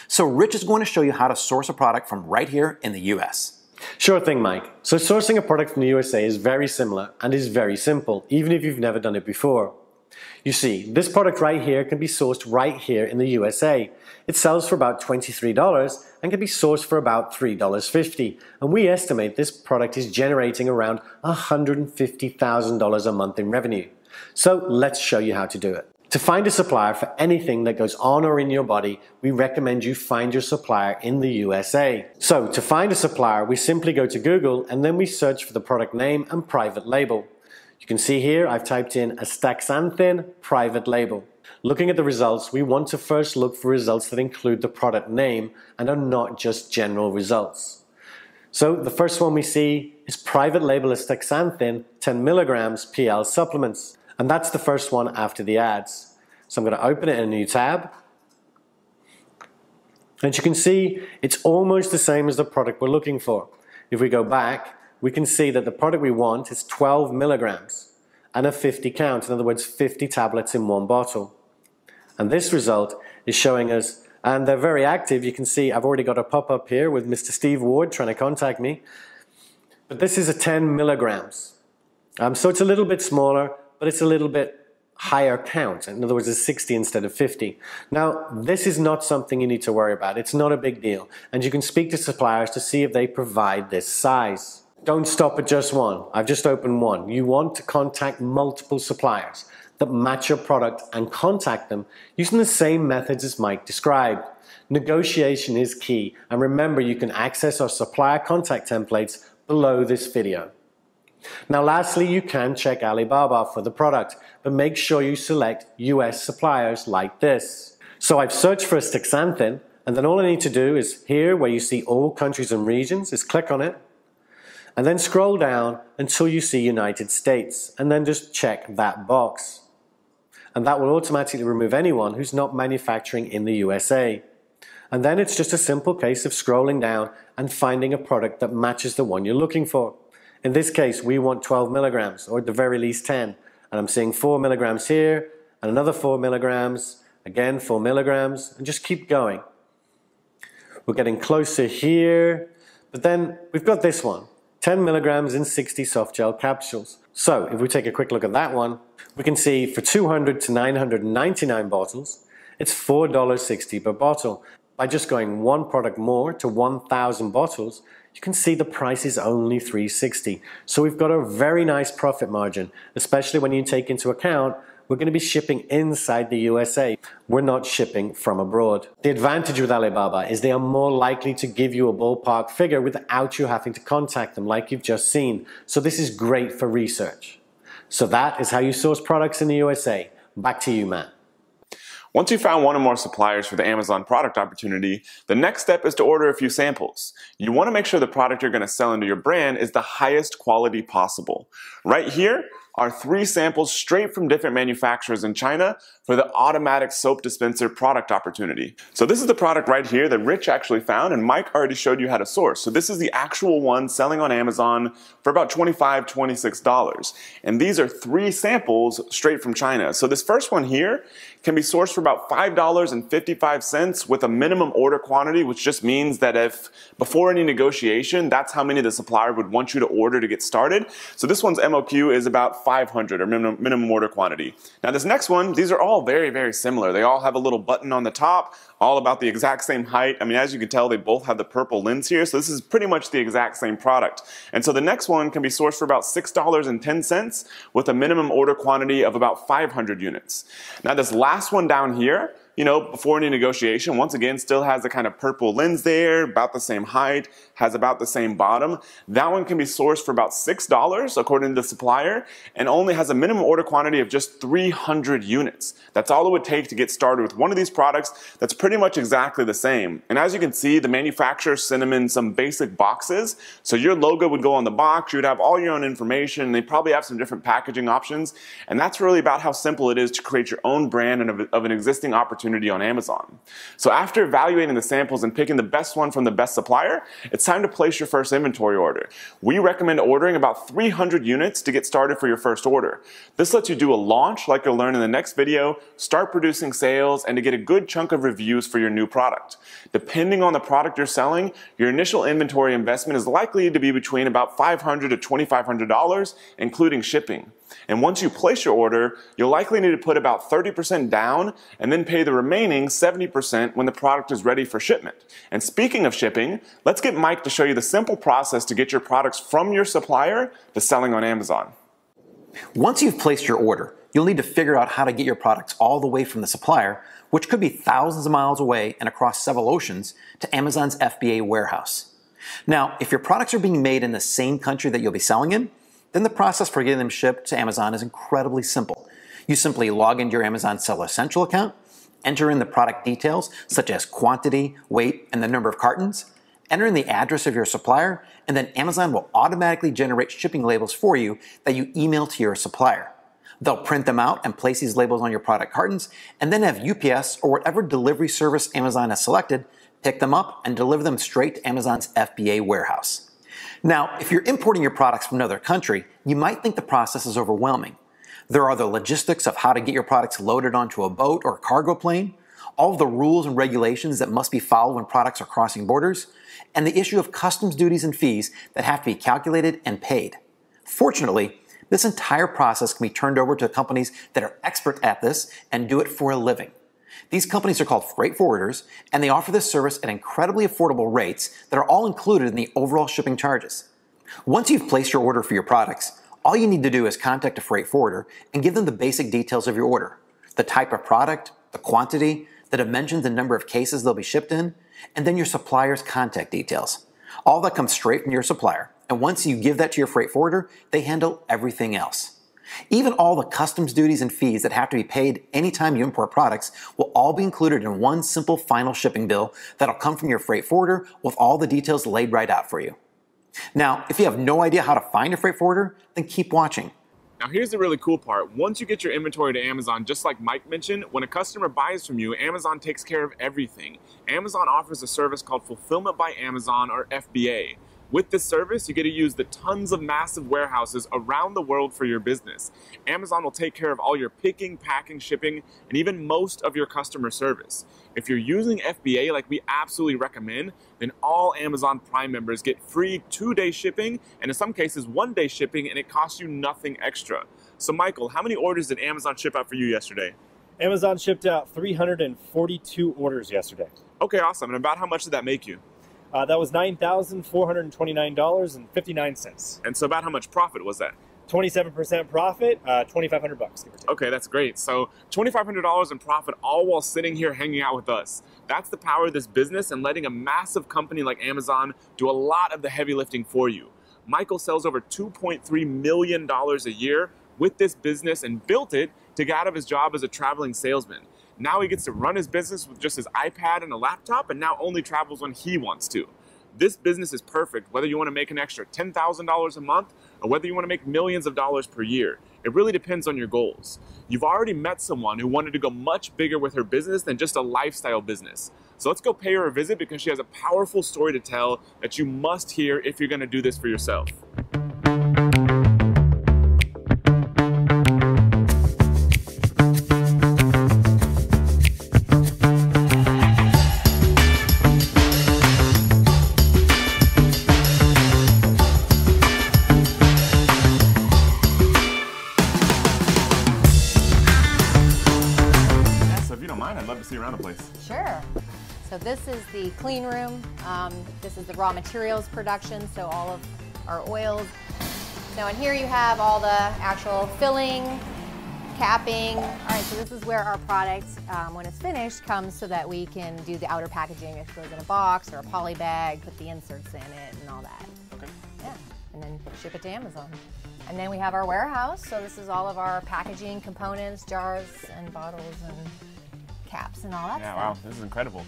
So Rich is going to show you how to source a product from right here in the US. Sure thing, Mike. So sourcing a product from the USA is very similar and is very simple, even if you've never done it before. You see, this product right here can be sourced right here in the USA. It sells for about $23 and can be sourced for about $3.50. And we estimate this product is generating around $150,000 a month in revenue. So let's show you how to do it. To find a supplier for anything that goes on or in your body, we recommend you find your supplier in the USA. So to find a supplier, we simply go to Google and then we search for the product name and private label. You can see here I've typed in astaxanthin private label. Looking at the results, we want to first look for results that include the product name and are not just general results. So the first one we see is private label astaxanthin 10 milligrams PL supplements. And that's the first one after the ads. So I'm going to open it in a new tab. And you can see it's almost the same as the product we're looking for. If we go back, we can see that the product we want is 12 milligrams and a 50 count. In other words, 50 tablets in one bottle. And this result is showing us, and they're very active. You can see I've already got a pop-up here with Mr. Steve Ward trying to contact me. But this is a 10 milligrams. So it's a little bit smaller, but it's a little bit higher count. In other words, it's 60 instead of 50. Now, this is not something you need to worry about. It's not a big deal. And you can speak to suppliers to see if they provide this size. Don't stop at just one. I've just opened one. You want to contact multiple suppliers that match your product and contact them using the same methods as Mike described. Negotiation is key. And remember, you can access our supplier contact templates below this video. Now lastly, you can check Alibaba for the product, but make sure you select US suppliers like this. So I've searched for astaxanthin, and then all I need to do is here where you see all countries and regions, is click on it, and then scroll down until you see United States, and then just check that box. And that will automatically remove anyone who's not manufacturing in the USA. And then it's just a simple case of scrolling down and finding a product that matches the one you're looking for. In this case, we want 12 milligrams, or at the very least 10. And I'm seeing 4 milligrams here, and another 4 milligrams, again 4 milligrams, and just keep going. We're getting closer here, but then we've got this one, 10 milligrams in 60 soft gel capsules. So if we take a quick look at that one, we can see for 200 to 999 bottles, it's $4.60 per bottle. By just going one product more to 1,000 bottles, you can see the price is only $3.60. So we've got a very nice profit margin, especially when you take into account we're going to be shipping inside the USA. We're not shipping from abroad. The advantage with Alibaba is they are more likely to give you a ballpark figure without you having to contact them like you've just seen. So this is great for research. So that is how you source products in the USA. Back to you, Matt. Once you've found one or more suppliers for the Amazon product opportunity, the next step is to order a few samples. You want to make sure the product you're going to sell under your brand is the highest quality possible. Right here are 3 samples straight from different manufacturers in China for the automatic soap dispenser product opportunity. So this is the product right here that Rich actually found, and Mike already showed you how to source. So this is the actual one selling on Amazon for about $25, $26. And these are 3 samples straight from China. So this first one here can be sourced for about $5.55 with a minimum order quantity, which just means that if before any negotiation, that's how many the supplier would want you to order to get started. So this one's MOQ is about 500 or minimum order quantity. Now this next one, these are all very, very similar. They all have a little button on the top, all about the exact same height. I mean, as you can tell, they both have the purple lens here. So this is pretty much the exact same product. And so the next one can be sourced for about $6.10 with a minimum order quantity of about 500 units. Now this last one down here, you know, before any negotiation, once again, still has the kind of purple lens there, about the same height, has about the same bottom. That one can be sourced for about $6 according to the supplier and only has a minimum order quantity of just 300 units. That's all it would take to get started with one of these products that's pretty much exactly the same. And as you can see, the manufacturer sent them in some basic boxes. So your logo would go on the box, you would have all your own information, they probably have some different packaging options. And that's really about how simple it is to create your own brand and of an existing opportunity opportunity on Amazon. So after evaluating the samples and picking the best one from the best supplier, it's time to place your first inventory order. We recommend ordering about 300 units to get started for your first order. This lets you do a launch like you'll learn in the next video, start producing sales, and to get a good chunk of reviews for your new product. Depending on the product you're selling, your initial inventory investment is likely to be between about $500 to $2,500, including shipping. And once you place your order, you'll likely need to put about 30% down and then pay the remaining 70% when the product is ready for shipment. And speaking of shipping, let's get Mike to show you the simple process to get your products from your supplier to selling on Amazon. Once you've placed your order, you'll need to figure out how to get your products all the way from the supplier, which could be thousands of miles away and across several oceans, to Amazon's FBA warehouse. Now, if your products are being made in the same country that you'll be selling in, then the process for getting them shipped to Amazon is incredibly simple. You simply log into your Amazon Seller Central account, enter in the product details such as quantity, weight, and the number of cartons, enter in the address of your supplier, and then Amazon will automatically generate shipping labels for you that you email to your supplier. They'll print them out and place these labels on your product cartons, and then have UPS or whatever delivery service Amazon has selected pick them up and deliver them straight to Amazon's FBA warehouse. Now, if you're importing your products from another country, you might think the process is overwhelming. There are the logistics of how to get your products loaded onto a boat or a cargo plane, all of the rules and regulations that must be followed when products are crossing borders, and the issue of customs duties and fees that have to be calculated and paid. Fortunately, this entire process can be turned over to companies that are expert at this and do it for a living. These companies are called freight forwarders, and they offer this service at incredibly affordable rates that are all included in the overall shipping charges. Once you've placed your order for your products, all you need to do is contact a freight forwarder and give them the basic details of your order, the type of product, the quantity, the dimensions and number of cases they'll be shipped in, and then your supplier's contact details. All that comes straight from your supplier, and once you give that to your freight forwarder, they handle everything else. Even all the customs duties and fees that have to be paid anytime you import products will all be included in one simple final shipping bill that'll come from your freight forwarder with all the details laid right out for you. Now, if you have no idea how to find a freight forwarder, then keep watching. Now here's the really cool part. Once you get your inventory to Amazon, just like Mike mentioned, when a customer buys from you, Amazon takes care of everything. Amazon offers a service called Fulfillment by Amazon, or FBA. With this service, you get to use the tons of massive warehouses around the world for your business. Amazon will take care of all your picking, packing, shipping, and even most of your customer service. If you're using FBA like we absolutely recommend, then all Amazon Prime members get free 2-day shipping, and in some cases 1-day shipping, and it costs you nothing extra. So Michael, how many orders did Amazon ship out for you yesterday? Amazon shipped out 342 orders yesterday. Okay, awesome. And about how much did that make you? That was $9,429.59. And so about how much profit was that? 27% profit, $2,500 bucks. Okay, that's great. So $2,500 in profit, all while sitting here hanging out with us. That's the power of this business and letting a massive company like Amazon do a lot of the heavy lifting for you. Michael sells over $2.3 million a year with this business and built it to get out of his job as a traveling salesman. Now he gets to run his business with just his iPad and a laptop, and now only travels when he wants to. This business is perfect, whether you want to make an extra $10,000 a month or whether you want to make millions of dollars per year. It really depends on your goals. You've already met someone who wanted to go much bigger with her business than just a lifestyle business. So let's go pay her a visit because she has a powerful story to tell that you must hear if you're going to do this for yourself. See around the place. Sure. So this is the clean room. This is the raw materials production, so all of our oils. Now in here you have all the actual filling, capping. All right, so this is where our product, when it's finished, comes so that we can do the outer packaging. It goes in a box or a poly bag, put the inserts in it and all that. Okay. Yeah, and then ship it to Amazon. And then we have our warehouse, so this is all of our packaging components, jars and bottles and caps and all that stuff. Wow, this is incredible.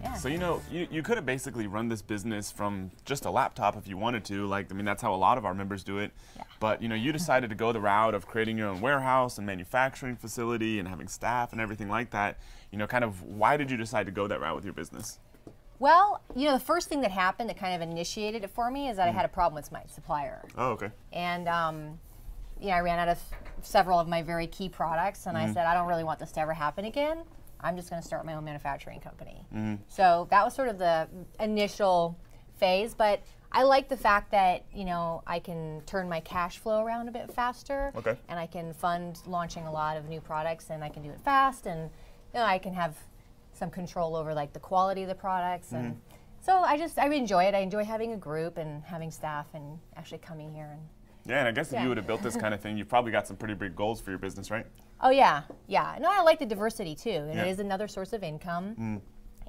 Yeah. So, you know, you could have basically run this business from just a laptop if you wanted to. Like, I mean, that's how a lot of our members do it. Yeah. But, you know, you decided to go the route of creating your own warehouse and manufacturing facility and having staff and everything like that. You know, kind of why did you decide to go that route with your business? Well, you know, the first thing that happened that kind of initiated it for me is that I had a problem with my supplier. Oh, okay. And, you know, I ran out of several of my very key products, and I said, I don't really want this to ever happen again. I'm just going to start my own manufacturing company. So that was sort of the initial phase, but I like the fact that, you know, I can turn my cash flow around a bit faster, Okay. and I can fund launching a lot of new products, and I can do it fast, and you know, I can have some control over like the quality of the products, and so I enjoy it. I enjoy having a group and having staff and actually coming here. And Yeah, and I guess if you would have built this kind of thing, you've probably got some pretty big goals for your business, right? oh yeah, yeah. No, I like the diversity too, and Yeah. it is another source of income,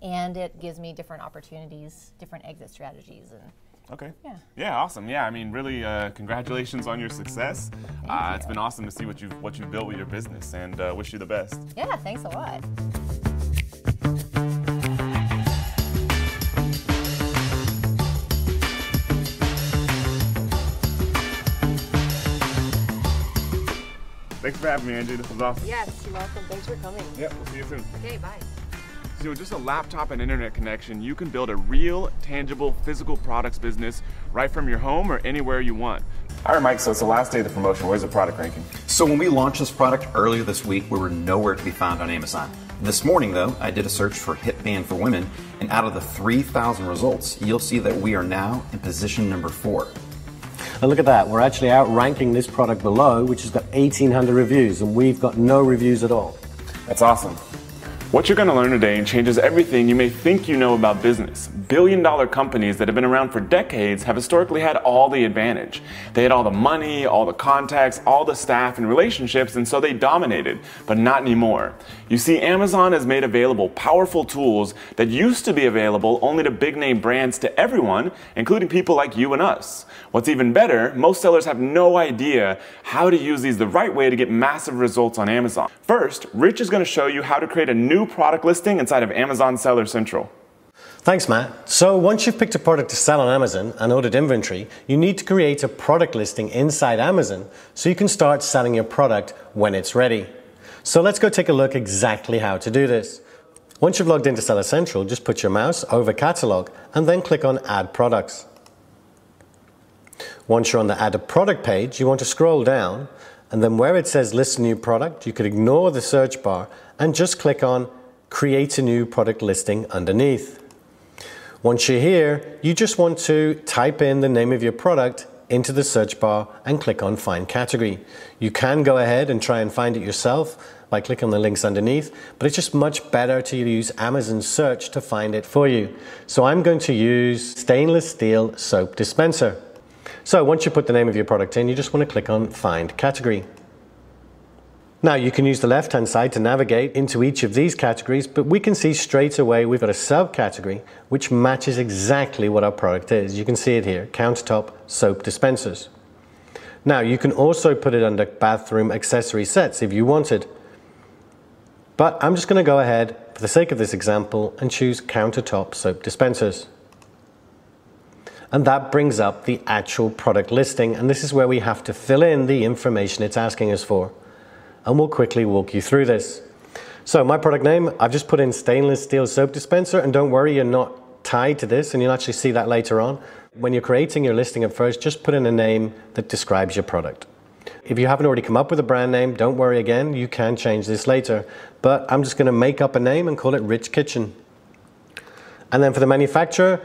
and it gives me different opportunities, different exit strategies, and Okay. Yeah. Yeah, awesome. Yeah, I mean, really, congratulations on your success. It's been awesome to see what you've built with your business, and wish you the best. yeah, thanks a lot. Thanks for having me, Angie. This was awesome. Yes, you're welcome. Thanks for coming. Yeah, we'll see you soon. Okay, bye. So with just a laptop and internet connection, you can build a real, tangible, physical products business right from your home or anywhere you want. All right, Mike, so it's the last day of the promotion. Where's the product ranking? So when we launched this product earlier this week, we were nowhere to be found on Amazon. This morning, though, I did a search for hip band for women, and out of the 3,000 results, you'll see that we are now in position number 4. And look at that, we're actually outranking this product below, which has got 1,800 reviews, and we've got no reviews at all. That's awesome. What you're going to learn today changes everything you may think you know about business. Billion-dollar companies that have been around for decades have historically had all the advantage. They had all the money, all the contacts, all the staff and relationships, and so they dominated, but not anymore. You see, Amazon has made available powerful tools that used to be available only to big-name brands to everyone, including people like you and us. What's even better, most sellers have no idea how to use these the right way to get massive results on Amazon. First, Rich is going to show you how to create a new product listing inside of Amazon Seller Central. Thanks, Matt. So once you've picked a product to sell on Amazon and ordered inventory, you need to create a product listing inside Amazon so you can start selling your product when it's ready. So let's go take a look exactly how to do this. Once you've logged into Seller Central, just put your mouse over Catalog and then click on Add Products. Once you're on the Add a Product page, you want to scroll down, and then where it says List a New Product, you could ignore the search bar and just click on Create a New Product Listing underneath. Once you're here, you just want to type in the name of your product into the search bar and click on Find Category. You can go ahead and try and find it yourself by clicking on the links underneath, but it's just much better to use Amazon search to find it for you. So I'm going to use stainless steel soap dispenser. So once you put the name of your product in, you just want to click on Find Category. Now you can use the left-hand side to navigate into each of these categories, but we can see straight away we've got a subcategory which matches exactly what our product is. You can see it here, countertop soap dispensers. Now you can also put it under bathroom accessory sets if you wanted. But I'm just going to go ahead, for the sake of this example, and choose countertop soap dispensers. And that brings up the actual product listing, and this is where we have to fill in the information it's asking us for. And we'll quickly walk you through this. So my product name, I've just put in stainless steel soap dispenser, and don't worry, you're not tied to this, and you'll actually see that later on. When you're creating your listing at first, just put in a name that describes your product. If you haven't already come up with a brand name, don't worry again, you can change this later. But I'm just gonna make up a name and call it Rich Kitchen. And then for the manufacturer,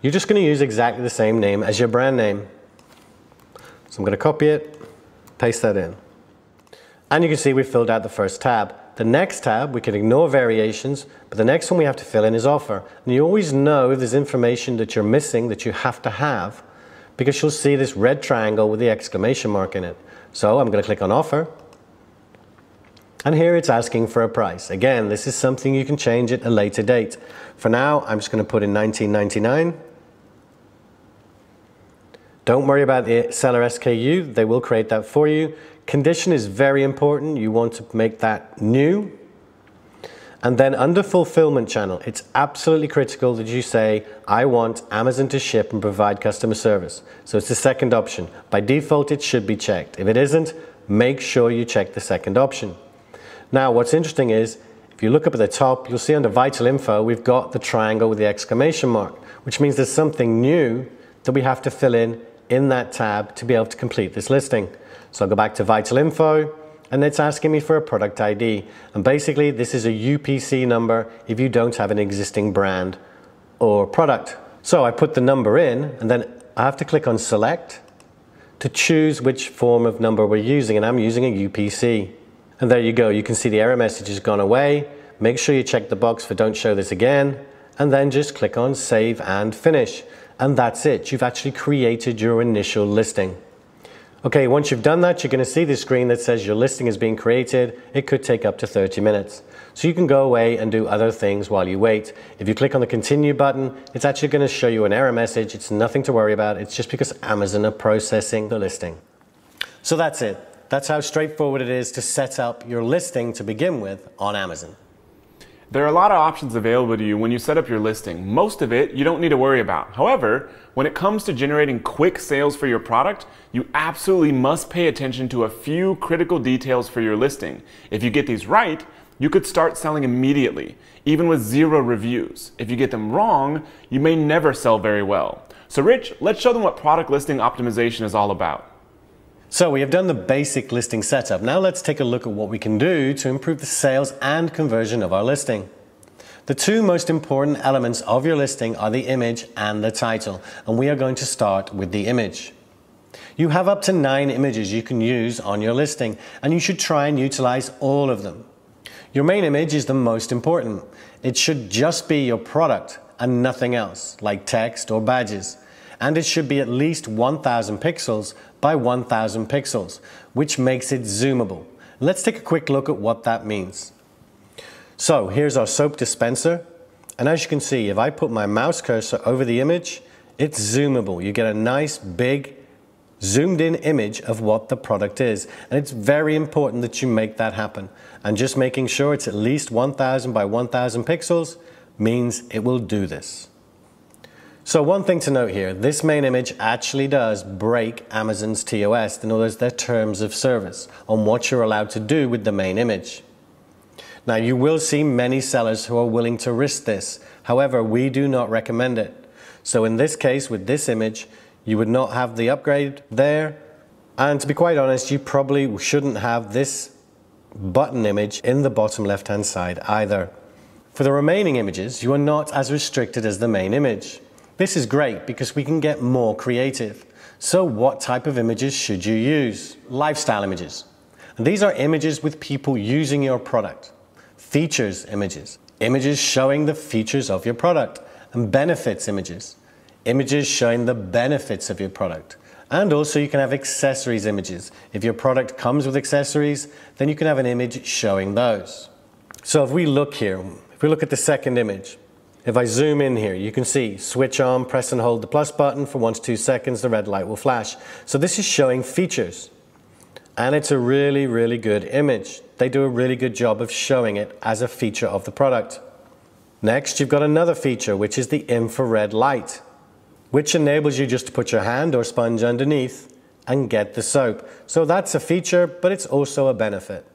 you're just gonna use exactly the same name as your brand name. So I'm gonna copy it, paste that in. And you can see we filled out the first tab. The next tab, we can ignore variations, but the next one we have to fill in is offer. And you always know there's information that you're missing that you have to have, because you'll see this red triangle with the exclamation mark in it. So I'm going to click on offer. And here it's asking for a price. Again, this is something you can change at a later date. For now, I'm just going to put in $19.99. Don't worry about the seller SKU, they will create that for you. Condition is very important, you want to make that new. And then under fulfillment channel, it's absolutely critical that you say, I want Amazon to ship and provide customer service. So it's the second option. By default, it should be checked. If it isn't, make sure you check the second option. Now, what's interesting is, if you look up at the top, you'll see under vital info, we've got the triangle with the exclamation mark, which means there's something new that we have to fill in that tab to be able to complete this listing. So I'll go back to vital info, and it's asking me for a product ID. And basically, this is a UPC number if you don't have an existing brand or product. So I put the number in, and then I have to click on select to choose which form of number we're using, and I'm using a UPC. And there you go, you can see the error message has gone away. Make sure you check the box for don't show this again, and then just click on save and finish. And that's it, you've actually created your initial listing. Okay, once you've done that, you're going to see the screen that says your listing is being created. It could take up to 30 minutes. So you can go away and do other things while you wait. If you click on the continue button, it's actually going to show you an error message. It's nothing to worry about. It's just because Amazon are processing the listing. So that's it. That's how straightforward it is to set up your listing to begin with on Amazon. There are a lot of options available to you when you set up your listing. Most of it you don't need to worry about. However, when it comes to generating quick sales for your product, you absolutely must pay attention to a few critical details for your listing. If you get these right, you could start selling immediately, even with 0 reviews. If you get them wrong, you may never sell very well. So Rich, let's show them what product listing optimization is all about. So we have done the basic listing setup. Now let's take a look at what we can do to improve the sales and conversion of our listing. The two most important elements of your listing are the image and the title, and we are going to start with the image. You have up to 9 images you can use on your listing, and you should try and utilize all of them. Your main image is the most important. It should just be your product and nothing else, like text or badges. And it should be at least 1000 pixels by 1000 pixels, which makes it zoomable. Let's take a quick look at what that means. So here's our soap dispenser, and as you can see, if I put my mouse cursor over the image, it's zoomable. You get a nice big zoomed in image of what the product is, and it's very important that you make that happen. And just making sure it's at least 1000 by 1000 pixels means it will do this. So one thing to note here, this main image actually does break Amazon's TOS, in other words, their terms of service, on what you're allowed to do with the main image. Now you will see many sellers who are willing to risk this. However, we do not recommend it. So in this case, with this image, you would not have the upgrade there. And to be quite honest, you probably shouldn't have this button image in the bottom left-hand side either. For the remaining images, you are not as restricted as the main image. This is great because we can get more creative. So what type of images should you use? Lifestyle images. And these are images with people using your product. Features images. Images showing the features of your product. And benefits images. Images showing the benefits of your product. And also you can have accessories images. If your product comes with accessories, then you can have an image showing those. So if we look here, if we look at the second image, if I zoom in here, you can see switch on, press and hold the plus button for 1 to 2 seconds, the red light will flash. So this is showing features. And it's a really, really good image. They do a really good job of showing it as a feature of the product. Next, you've got another feature, which is the infrared light, which enables you just to put your hand or sponge underneath and get the soap. So that's a feature, but it's also a benefit.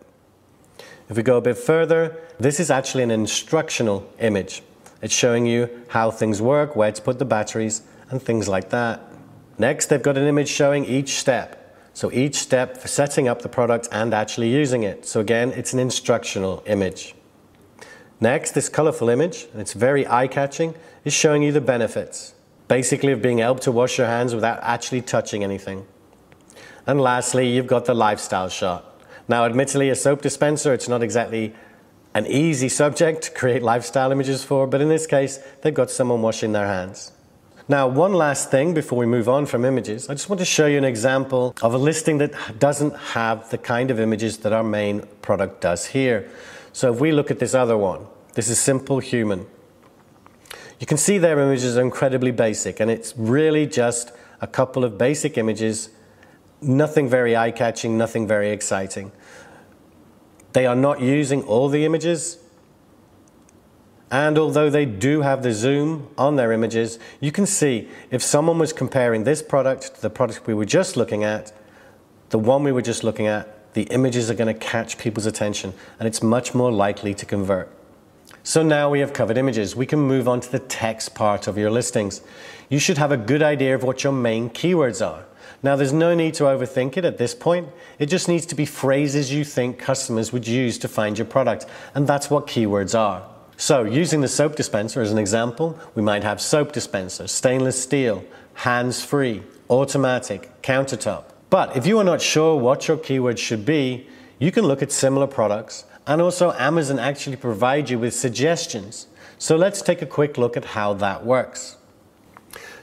If we go a bit further, this is actually an instructional image. It's showing you how things work, where to put the batteries, and things like that. Next, they've got an image showing each step. So each step for setting up the product and actually using it. So again, it's an instructional image. Next, this colorful image, and it's very eye-catching, is showing you the benefits. Basically of being able to wash your hands without actually touching anything. And lastly, you've got the lifestyle shot. Now, admittedly, a soap dispenser, it's not exactly an easy subject to create lifestyle images for, but in this case, they've got someone washing their hands. Now, one last thing before we move on from images, I just want to show you an example of a listing that doesn't have the kind of images that our main product does here. So if we look at this other one, this is Simple Human. You can see their images are incredibly basic, and it's really just a couple of basic images, nothing very eye-catching, nothing very exciting. They are not using all the images, And although they do have the zoom on their images, you can see if someone was comparing this product to the product we were just looking at, the one we were just looking at, the images are going to catch people's attention and it's much more likely to convert. So now we have covered images. We can move on to the text part of your listings. You should have a good idea of what your main keywords are. Now there's no need to overthink it at this point. It just needs to be phrases you think customers would use to find your product, and that's what keywords are. So using the soap dispenser as an example, we might have soap dispenser, stainless steel, hands-free, automatic, countertop. But if you are not sure what your keywords should be, you can look at similar products, and also Amazon actually provide you with suggestions. So let's take a quick look at how that works.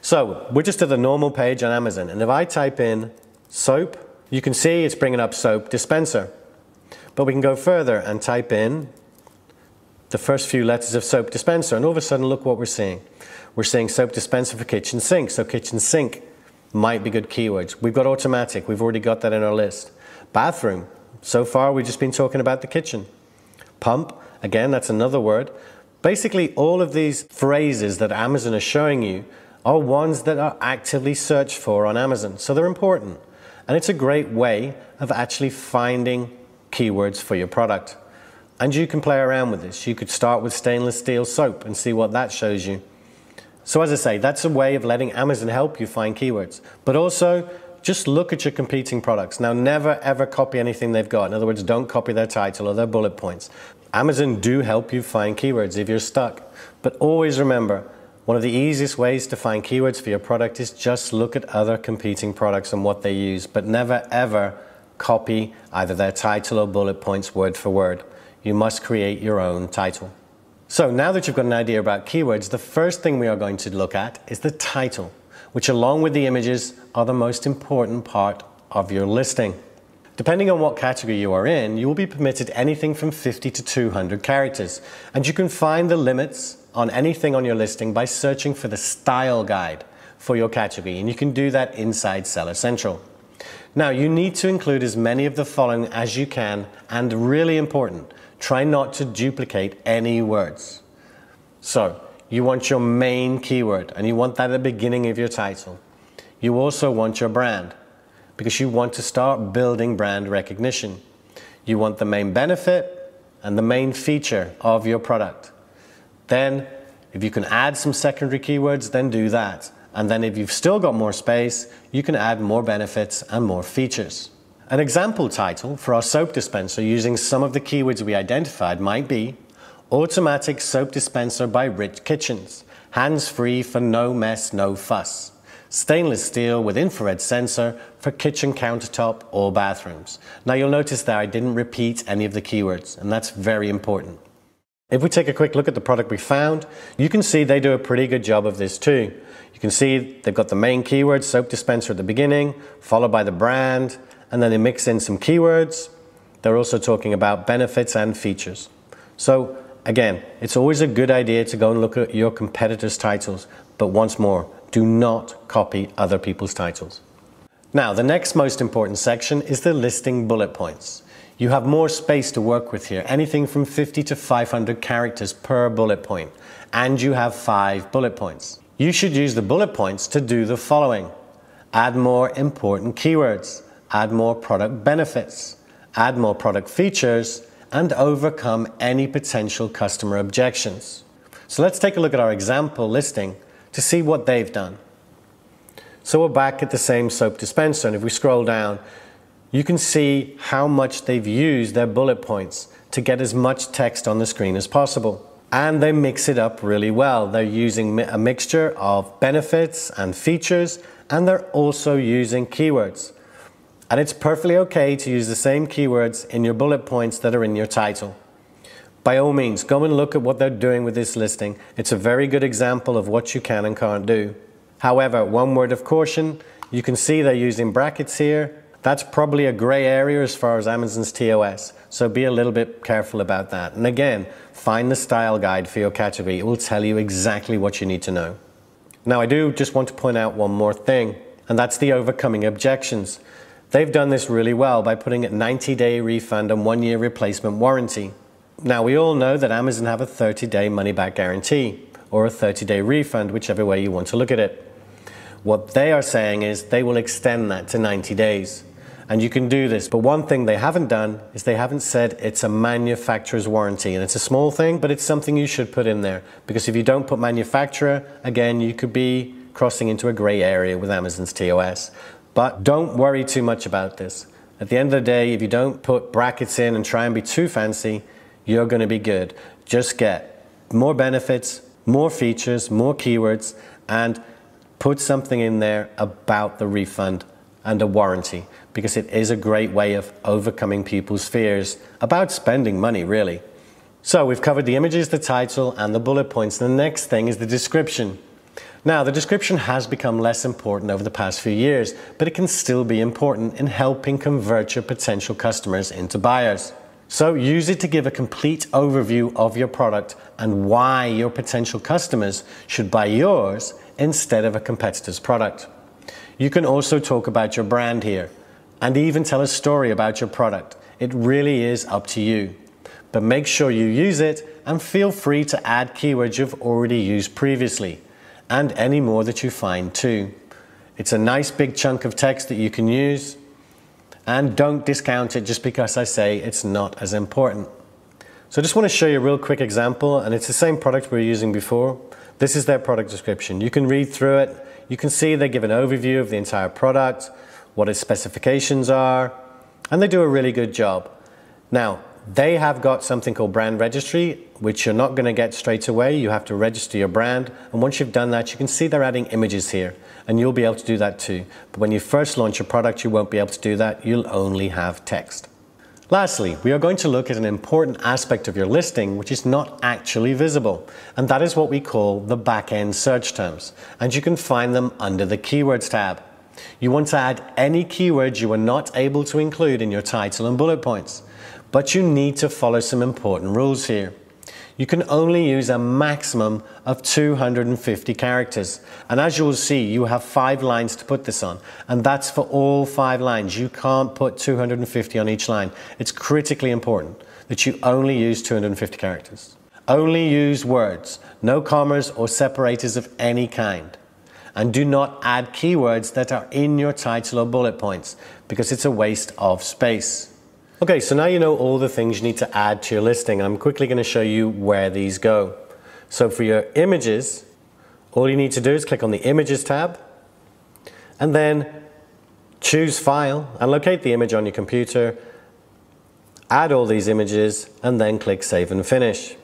So we're just at the normal page on Amazon, and if I type in soap, you can see it's bringing up soap dispenser. But we can go further and type in the first few letters of soap dispenser, and all of a sudden look what we're seeing. We're seeing soap dispenser for kitchen sink, so kitchen sink might be good keywords. We've got automatic, we've already got that in our list. Bathroom, so far we've just been talking about the kitchen. Pump, again, that's another word. Basically all of these phrases that Amazon is showing you are ones that are actively searched for on Amazon, so they're important. And it's a great way of actually finding keywords for your product. And you can play around with this. You could start with stainless steel soap and see what that shows you. So as I say, that's a way of letting Amazon help you find keywords. But also, just look at your competing products. Now, never ever copy anything they've got. In other words, don't copy their title or their bullet points. Amazon do help you find keywords if you're stuck. But always remember, one of the easiest ways to find keywords for your product is just look at other competing products and what they use. But never ever copy either their title or bullet points word for word. You must create your own title. So now that you've got an idea about keywords, the first thing we are going to look at is the title, which along with the images are the most important part of your listing. Depending on what category you are in, you will be permitted anything from 50 to 200 characters. And you can find the limits on anything on your listing by searching for the style guide for your category. And you can do that inside Seller Central. Now, you need to include as many of the following as you can, and really important, try not to duplicate any words. So, you want your main keyword, and you want that at the beginning of your title. You also want your brand, because you want to start building brand recognition. You want the main benefit and the main feature of your product. Then, if you can add some secondary keywords, then do that. And then if you've still got more space, you can add more benefits and more features. An example title for our soap dispenser using some of the keywords we identified might be Automatic Soap Dispenser by Rich Kitchens, hands-free for no mess, no fuss. Stainless steel with infrared sensor for kitchen countertop or bathrooms. Now you'll notice that I didn't repeat any of the keywords, and that's very important. If we take a quick look at the product we found, you can see they do a pretty good job of this too. You can see they've got the main keyword, soap dispenser at the beginning, followed by the brand, and then they mix in some keywords. They're also talking about benefits and features. So again, it's always a good idea to go and look at your competitors' titles, but once more, do not copy other people's titles. Now, the next most important section is the listing bullet points. You have more space to work with here, anything from 50 to 500 characters per bullet point, and you have 5 bullet points. You should use the bullet points to do the following: add more important keywords, add more product benefits, add more product features, and overcome any potential customer objections. So let's take a look at our example listing to see what they've done. So we're back at the same soap dispenser, and if we scroll down, you can see how much they've used their bullet points to get as much text on the screen as possible. And they mix it up really well. They're using a mixture of benefits and features, and they're also using keywords. And it's perfectly okay to use the same keywords in your bullet points that are in your title. By all means, go and look at what they're doing with this listing. It's a very good example of what you can and can't do. However, one word of caution, you can see they're using brackets here. That's probably a gray area as far as Amazon's TOS, so be a little bit careful about that. And again, find the style guide for your category. It will tell you exactly what you need to know. Now, I do just want to point out one more thing, and that's the overcoming objections. They've done this really well by putting a 90-day refund and 1-year replacement warranty. Now, we all know that Amazon have a 30-day money-back guarantee, or a 30-day refund, whichever way you want to look at it. What they are saying is they will extend that to 90 days. And you can do this, but one thing they haven't done is they haven't said it's a manufacturer's warranty. And it's a small thing, but it's something you should put in there. Because if you don't put manufacturer, again, you could be crossing into a gray area with Amazon's TOS. But don't worry too much about this. At the end of the day, if you don't put brackets in and try and be too fancy, you're going to be good. Just get more benefits, more features, more keywords, and put something in there about the refund and a warranty, because it is a great way of overcoming people's fears about spending money, really. So we've covered the images, the title, and the bullet points. The next thing is the description. Now, the description has become less important over the past few years, but it can still be important in helping convert your potential customers into buyers. So use it to give a complete overview of your product and why your potential customers should buy yours instead of a competitor's product. You can also talk about your brand here and even tell a story about your product. It really is up to you. But make sure you use it and feel free to add keywords you've already used previously and any more that you find too. It's a nice big chunk of text that you can use, and don't discount it just because I say it's not as important. So I just want to show you a real quick example, and it's the same product we were using before. This is their product description. You can read through it. You can see they give an overview of the entire product, what its specifications are, and they do a really good job. Now, they have got something called brand registry, which you're not going to get straight away. You have to register your brand, and once you've done that, you can see they're adding images here, and you'll be able to do that too. But when you first launch your product, you won't be able to do that. You'll only have text. Lastly, we are going to look at an important aspect of your listing which is not actually visible, and that is what we call the back-end search terms, and you can find them under the Keywords tab. You want to add any keywords you were not able to include in your title and bullet points, but you need to follow some important rules here. You can only use a maximum of 250 characters. And as you will see, you have 5 lines to put this on. And that's for all 5 lines. You can't put 250 on each line. It's critically important that you only use 250 characters. Only use words, no commas or separators of any kind. And do not add keywords that are in your title or bullet points, because it's a waste of space. Okay, so now you know all the things you need to add to your listing. I'm quickly going to show you where these go. So for your images, all you need to do is click on the Images tab and then choose File and locate the image on your computer, add all these images, and then click Save and Finish.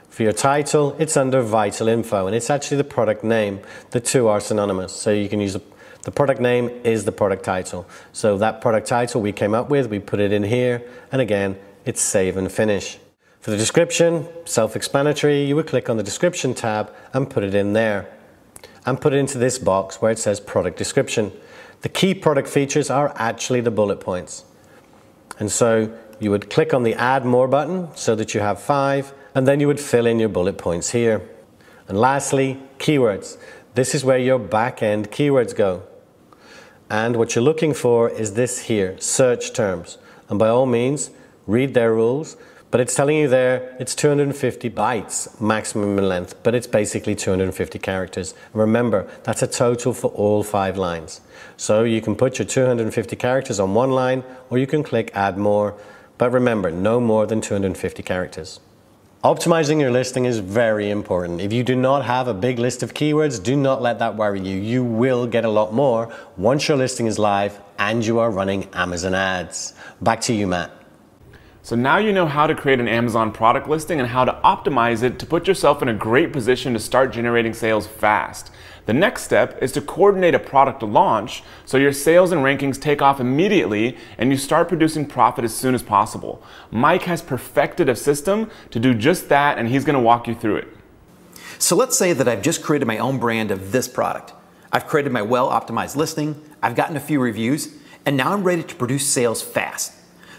For your title, it's under Vital Info, and it's actually the product name. The two are synonymous, so you can use the product name is the product title. So that product title we came up with, we put it in here, and again, it's Save and Finish. For the description, self-explanatory, you would click on the Description tab and put it in there. And put it into this box where it says Product Description. The key product features are actually the bullet points. And so you would click on the Add More button so that you have 5, and then you would fill in your bullet points here. And lastly, keywords. This is where your back-end keywords go. And what you're looking for is this here, search terms. And by all means, read their rules, but it's telling you there it's 250 bytes maximum in length, but it's basically 250 characters. And remember, that's a total for all 5 lines. So you can put your 250 characters on one line, or you can click Add More, but remember, no more than 250 characters. Optimizing your listing is very important. If you do not have a big list of keywords, do not let that worry you. You will get a lot more once your listing is live and you are running Amazon ads. Back to you, Matt. So now you know how to create an Amazon product listing and how to optimize it to put yourself in a great position to start generating sales fast. The next step is to coordinate a product launch so your sales and rankings take off immediately and you start producing profit as soon as possible. Mike has perfected a system to do just that, and he's going to walk you through it. So let's say that I've just created my own brand of this product. I've created my well-optimized listing, I've gotten a few reviews, and now I'm ready to produce sales fast.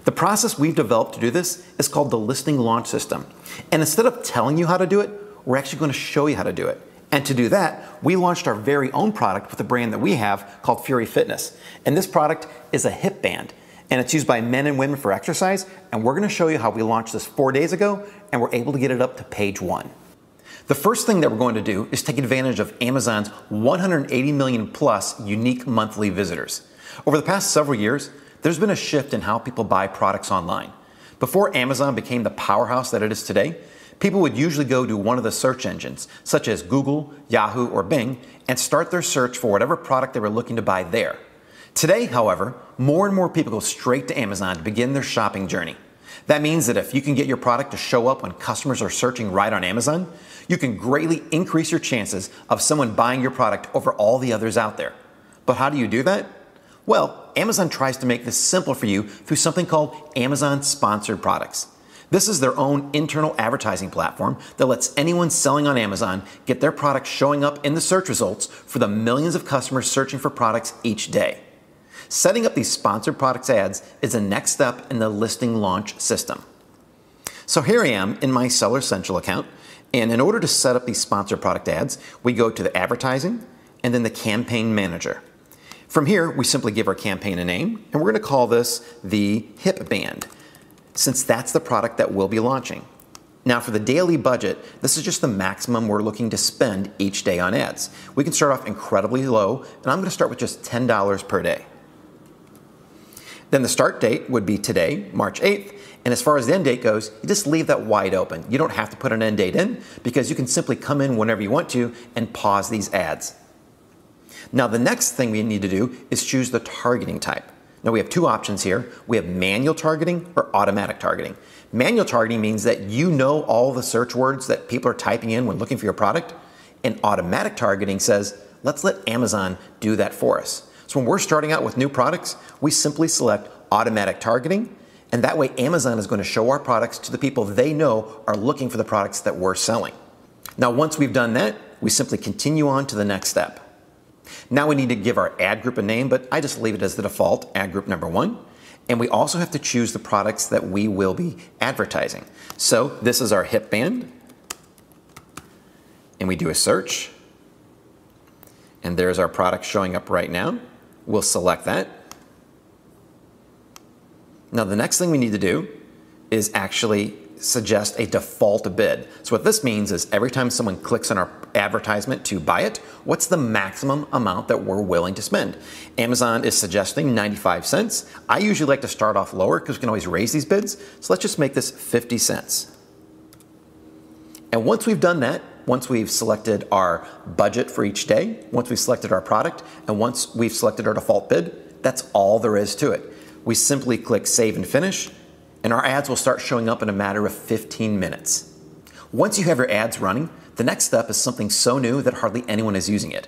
The process we've developed to do this is called the listing launch system. And instead of telling you how to do it, we're actually going to show you how to do it. And to do that, we launched our very own product with a brand that we have called Fury Fitness. And this product is a hip band. and it's used by men and women for exercise, and we're gonna show you how we launched this 4 days ago, and we're able to get it up to page 1. The first thing that we're going to do is take advantage of Amazon's 180 million plus unique monthly visitors. Over the past several years, there's been a shift in how people buy products online. Before Amazon became the powerhouse that it is today, people would usually go to one of the search engines, such as Google, Yahoo, or Bing, and start their search for whatever product they were looking to buy there. Today, however, more and more people go straight to Amazon to begin their shopping journey. That means that if you can get your product to show up when customers are searching right on Amazon, you can greatly increase your chances of someone buying your product over all the others out there. But how do you do that? Well, Amazon tries to make this simple for you through something called Amazon Sponsored Products. This is their own internal advertising platform that lets anyone selling on Amazon get their products showing up in the search results for the millions of customers searching for products each day. Setting up these sponsored products ads is the next step in the listing launch system. So here I am in my Seller Central account, and in order to set up these sponsored product ads, we go to the advertising and then the campaign manager. From here, we simply give our campaign a name, and we're going to call this the hip band, since that's the product that we'll be launching. Now for the daily budget, this is just the maximum we're looking to spend each day on ads. We can start off incredibly low, and I'm going to start with just $10 per day. Then the start date would be today, March 8th, and as far as the end date goes, you just leave that wide open. You don't have to put an end date in because you can simply come in whenever you want to and pause these ads. Now the next thing we need to do is choose the targeting type. Now we have two options here. We have manual targeting or automatic targeting. Manual targeting means that you know all the search words that people are typing in when looking for your product, and automatic targeting says, let's let Amazon do that for us. So when we're starting out with new products, we simply select automatic targeting, and that way Amazon is going to show our products to the people they know are looking for the products that we're selling. Now once we've done that, we simply continue on to the next step. Now we need to give our ad group a name, but I just leave it as the default, ad group number 1. And we also have to choose the products that we will be advertising. So this is our hip band, and we do a search, and there's our product showing up right now. We'll select that. Now the next thing we need to do is actually suggest a default bid. So what this means is every time someone clicks on our advertisement to buy it, what's the maximum amount that we're willing to spend? Amazon is suggesting 95 cents. I usually like to start off lower because we can always raise these bids. So let's just make this 50 cents. And once we've done that, once we've selected our budget for each day, once we've selected our product, and once we've selected our default bid, that's all there is to it. We simply click Save and Finish, and our ads will start showing up in a matter of 15 minutes. Once you have your ads running, the next step is something so new that hardly anyone is using it.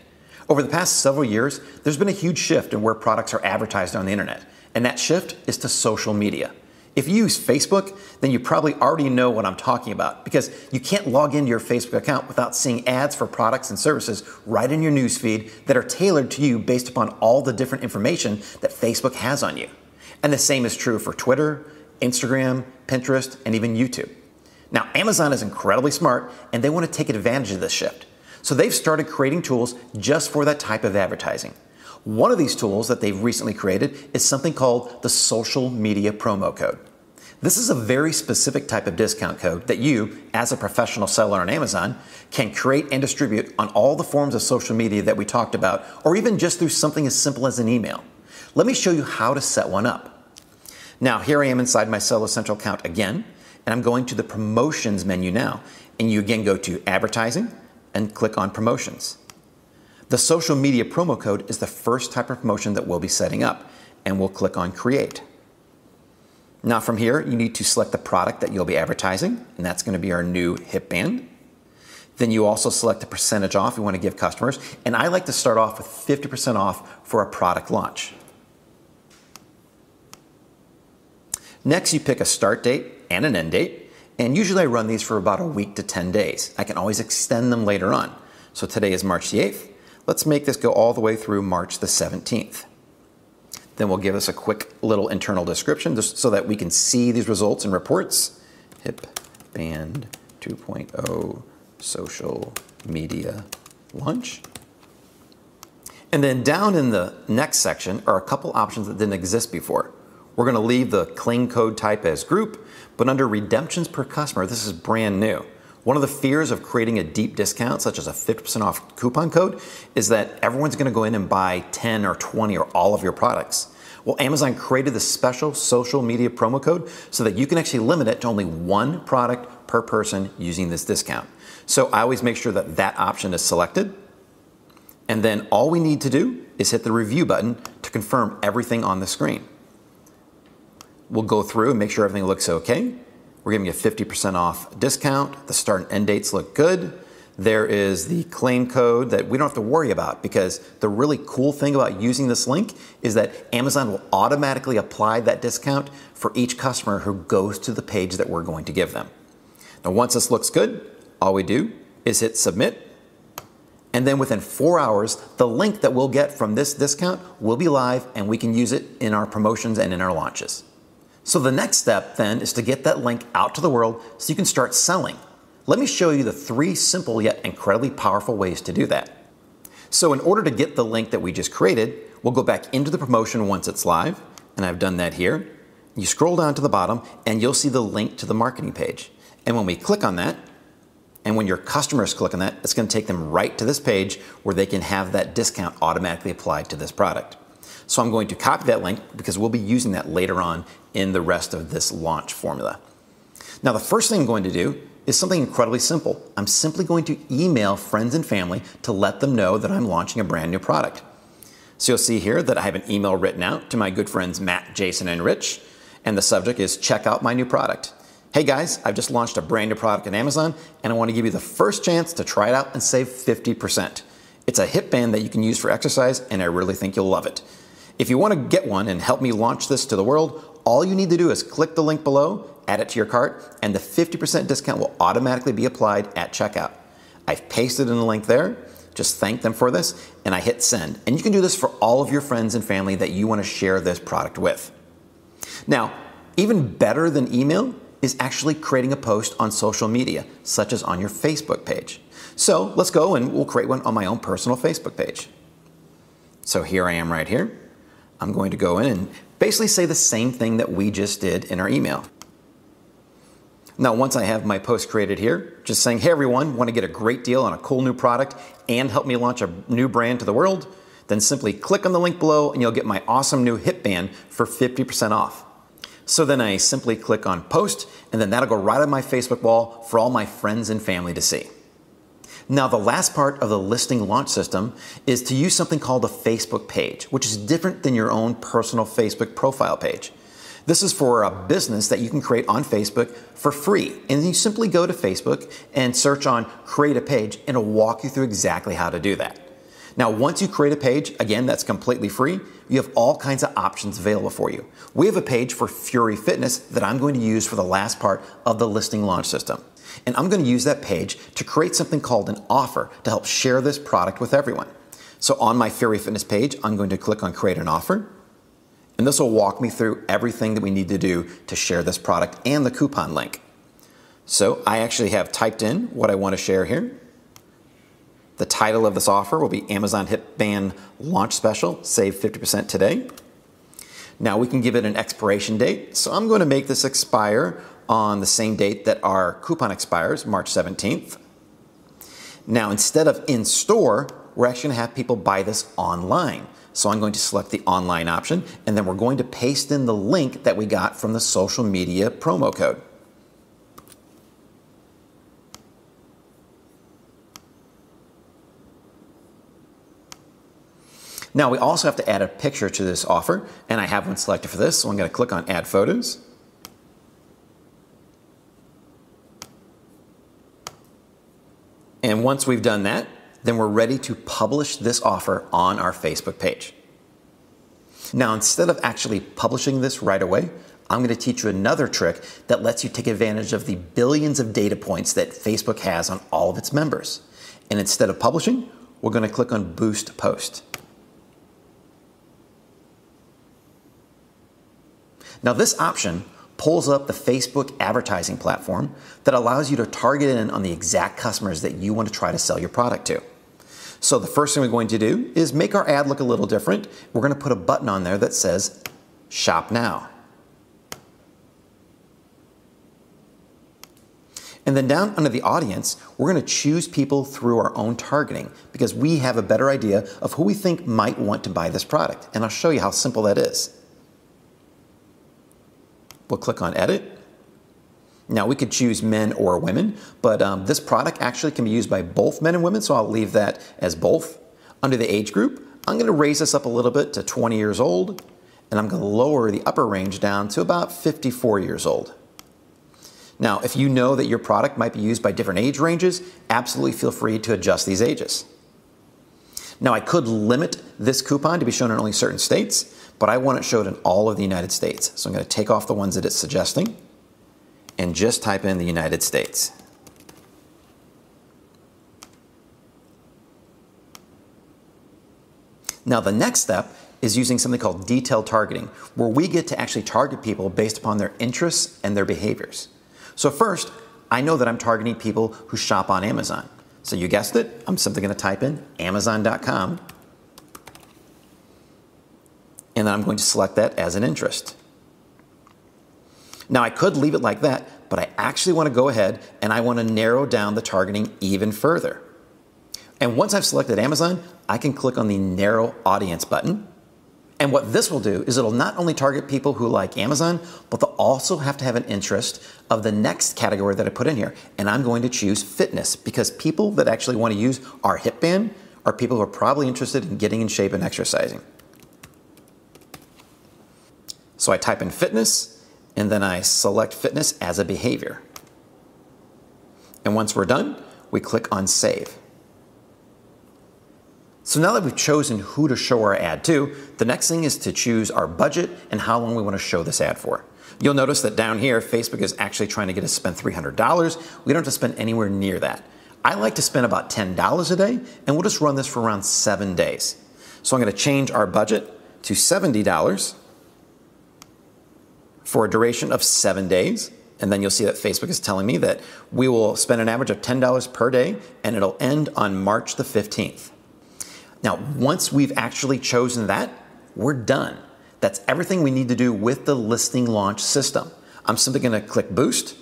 Over the past several years, there's been a huge shift in where products are advertised on the internet, and that shift is to social media. If you use Facebook, then you probably already know what I'm talking about because you can't log into your Facebook account without seeing ads for products and services right in your newsfeed that are tailored to you based upon all the different information that Facebook has on you. And the same is true for Twitter, Instagram, Pinterest, and even YouTube. Now, Amazon is incredibly smart and they want to take advantage of this shift. So they've started creating tools just for that type of advertising. One of these tools that they've recently created is something called the social media promo code. This is a very specific type of discount code that you, as a professional seller on Amazon, can create and distribute on all the forms of social media that we talked about, or even just through something as simple as an email. Let me show you how to set one up. Now, here I am inside my Seller Central account again, and I'm going to the Promotions menu now. And you again go to Advertising and click on Promotions. The social media promo code is the first type of promotion that we'll be setting up, and we'll click on Create. Now from here, you need to select the product that you'll be advertising, and that's going to be our new hip band. Then you also select the percentage off you want to give customers, and I like to start off with 50% off for a product launch. Next, you pick a start date and an end date, and usually I run these for about a week to 10 days. I can always extend them later on. So today is March the 8th. Let's make this go all the way through March the 17th. Then we'll give us a quick little internal description just so that we can see these results and reports. Hip band 2.0 social media launch. And then down in the next section are a couple options that didn't exist before. We're going to leave the claim code type as group, but under redemptions per customer, this is brand new. One of the fears of creating a deep discount, such as a 50% off coupon code, is that everyone's going to go in and buy 10 or 20 or all of your products. Well, Amazon created this special social media promo code so that you can actually limit it to only one product per person using this discount. So I always make sure that that option is selected. And then all we need to do is hit the review button to confirm everything on the screen. We'll go through and make sure everything looks okay. We're giving you a 50% off discount. The start and end dates look good. There is the claim code that we don't have to worry about, because the really cool thing about using this link is that Amazon will automatically apply that discount for each customer who goes to the page that we're going to give them. Now, once this looks good, all we do is hit submit. And then within 4 hours, the link that we'll get from this discount will be live, and we can use it in our promotions and in our launches. So the next step then is to get that link out to the world so you can start selling. Let me show you the 3 simple yet incredibly powerful ways to do that. So in order to get the link that we just created, we'll go back into the promotion once it's live, and I've done that here. You scroll down to the bottom and you'll see the link to the marketing page. And when we click on that, and when your customers click on that, it's going to take them right to this page where they can have that discount automatically applied to this product. So I'm going to copy that link because we'll be using that later on in the rest of this launch formula. Now, the first thing I'm going to do is something incredibly simple. I'm simply going to email friends and family to let them know that I'm launching a brand new product. So you'll see here that I have an email written out to my good friends Matt, Jason, and Rich, and the subject is check out my new product. Hey guys, I've just launched a brand new product on Amazon, and I want to give you the first chance to try it out and save 50%. It's a hip band that you can use for exercise, and I really think you'll love it. If you want to get one and help me launch this to the world, all you need to do is click the link below, add it to your cart, and the 50% discount will automatically be applied at checkout. I've pasted in the link there. Just thank them for this, and I hit send. And you can do this for all of your friends and family that you want to share this product with. Now, even better than email is actually creating a post on social media, such as on your Facebook page. So let's go and we'll create one on my own personal Facebook page. So here I am right here. I'm going to go in and basically say the same thing that we just did in our email. Now, once I have my post created here, just saying, hey everyone, want to get a great deal on a cool new product and help me launch a new brand to the world? Then simply click on the link below and you'll get my awesome new hip band for 50% off. So then I simply click on post, and then that'll go right on my Facebook wall for all my friends and family to see. Now, the last part of the listing launch system is to use something called a Facebook page, which is different than your own personal Facebook profile page. This is for a business that you can create on Facebook for free. And you simply go to Facebook and search on create a page, and it'll walk you through exactly how to do that. Now, once you create a page, again, that's completely free, you have all kinds of options available for you. We have a page for Fury Fitness that I'm going to use for the last part of the listing launch system. And I'm going to use that page to create something called an offer to help share this product with everyone. So on my Fury Fitness page, I'm going to click on create an offer. And this will walk me through everything that we need to do to share this product and the coupon link. So I actually have typed in what I want to share here. The title of this offer will be Amazon Hip Band Launch Special, save 50% today. Now we can give it an expiration date. So I'm going to make this expire on the same date that our coupon expires, March 17th. Now, instead of in store, we're actually going to have people buy this online. So I'm going to select the online option, and then we're going to paste in the link that we got from the social media promo code. Now, we also have to add a picture to this offer, and I have one selected for this, so I'm going to click on Add Photos. And once we've done that, then we're ready to publish this offer on our Facebook page. Now, instead of actually publishing this right away, I'm going to teach you another trick that lets you take advantage of the billions of data points that Facebook has on all of its members. And instead of publishing, we're going to click on Boost Post. Now, this option pulls up the Facebook advertising platform that allows you to target in on the exact customers that you want to try to sell your product to. So the first thing we're going to do is make our ad look a little different. We're going to put a button on there that says Shop Now. And then down under the audience, we're going to choose people through our own targeting because we have a better idea of who we think might want to buy this product. And I'll show you how simple that is. We'll click on Edit. Now we could choose men or women, but this product actually can be used by both men and women, so I'll leave that as both. Under the age group, I'm going to raise this up a little bit to 20 years old, and I'm going to lower the upper range down to about 54 years old. Now, if you know that your product might be used by different age ranges, absolutely feel free to adjust these ages. Now, I could limit this coupon to be shown in only certain states, but I want it showed in all of the United States. So I'm going to take off the ones that it's suggesting and just type in the United States. Now, the next step is using something called detailed targeting, where we get to actually target people based upon their interests and their behaviors. So first, I know that I'm targeting people who shop on Amazon. So you guessed it, I'm simply going to type in Amazon.com, and then I'm going to select that as an interest. Now, I could leave it like that, but I actually want to go ahead and I want to narrow down the targeting even further. And once I've selected Amazon, I can click on the Narrow Audience button. And what this will do is it'll not only target people who like Amazon, but they'll also have to have an interest of the next category that I put in here. And I'm going to choose fitness because people that actually want to use our hip band are people who are probably interested in getting in shape and exercising. So I type in fitness, and then I select fitness as a behavior. And once we're done, we click on Save. So now that we've chosen who to show our ad to, the next thing is to choose our budget and how long we want to show this ad for. You'll notice that down here, Facebook is actually trying to get us to spend $300. We don't have to spend anywhere near that. I like to spend about $10 a day, and we'll just run this for around 7 days. So I'm going to change our budget to $70 for a duration of 7 days. And then you'll see that Facebook is telling me that we will spend an average of $10 per day, and it'll end on March the 15th. Now, once we've actually chosen that, we're done. That's everything we need to do with the listing launch system. I'm simply going to click Boost,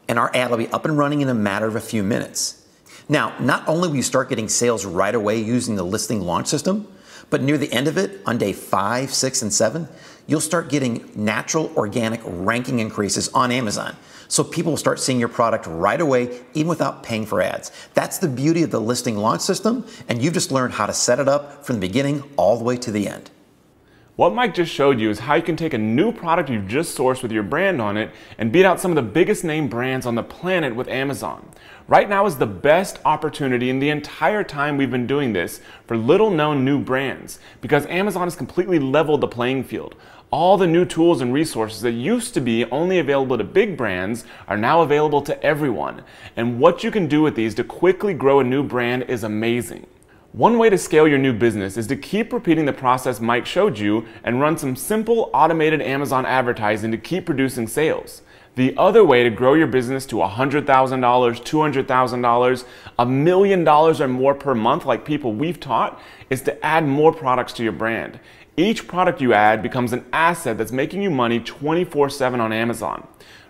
and our ad will be up and running in a matter of a few minutes. Now, not only will you start getting sales right away using the listing launch system, but near the end of it, on day 5, 6, and 7, you'll start getting natural organic ranking increases on Amazon. So people will start seeing your product right away, even without paying for ads. That's the beauty of the listing launch system, and you've just learned how to set it up from the beginning all the way to the end. What Mike just showed you is how you can take a new product you've just sourced with your brand on it and beat out some of the biggest name brands on the planet with Amazon. Right now is the best opportunity in the entire time we've been doing this for little known new brands because Amazon has completely leveled the playing field. All the new tools and resources that used to be only available to big brands are now available to everyone. And what you can do with these to quickly grow a new brand is amazing. One way to scale your new business is to keep repeating the process Mike showed you and run some simple automated Amazon advertising to keep producing sales. The other way to grow your business to $100,000, $200,000, $1 million or more per month like people we've taught is to add more products to your brand. Each product you add becomes an asset that's making you money 24/7 on Amazon.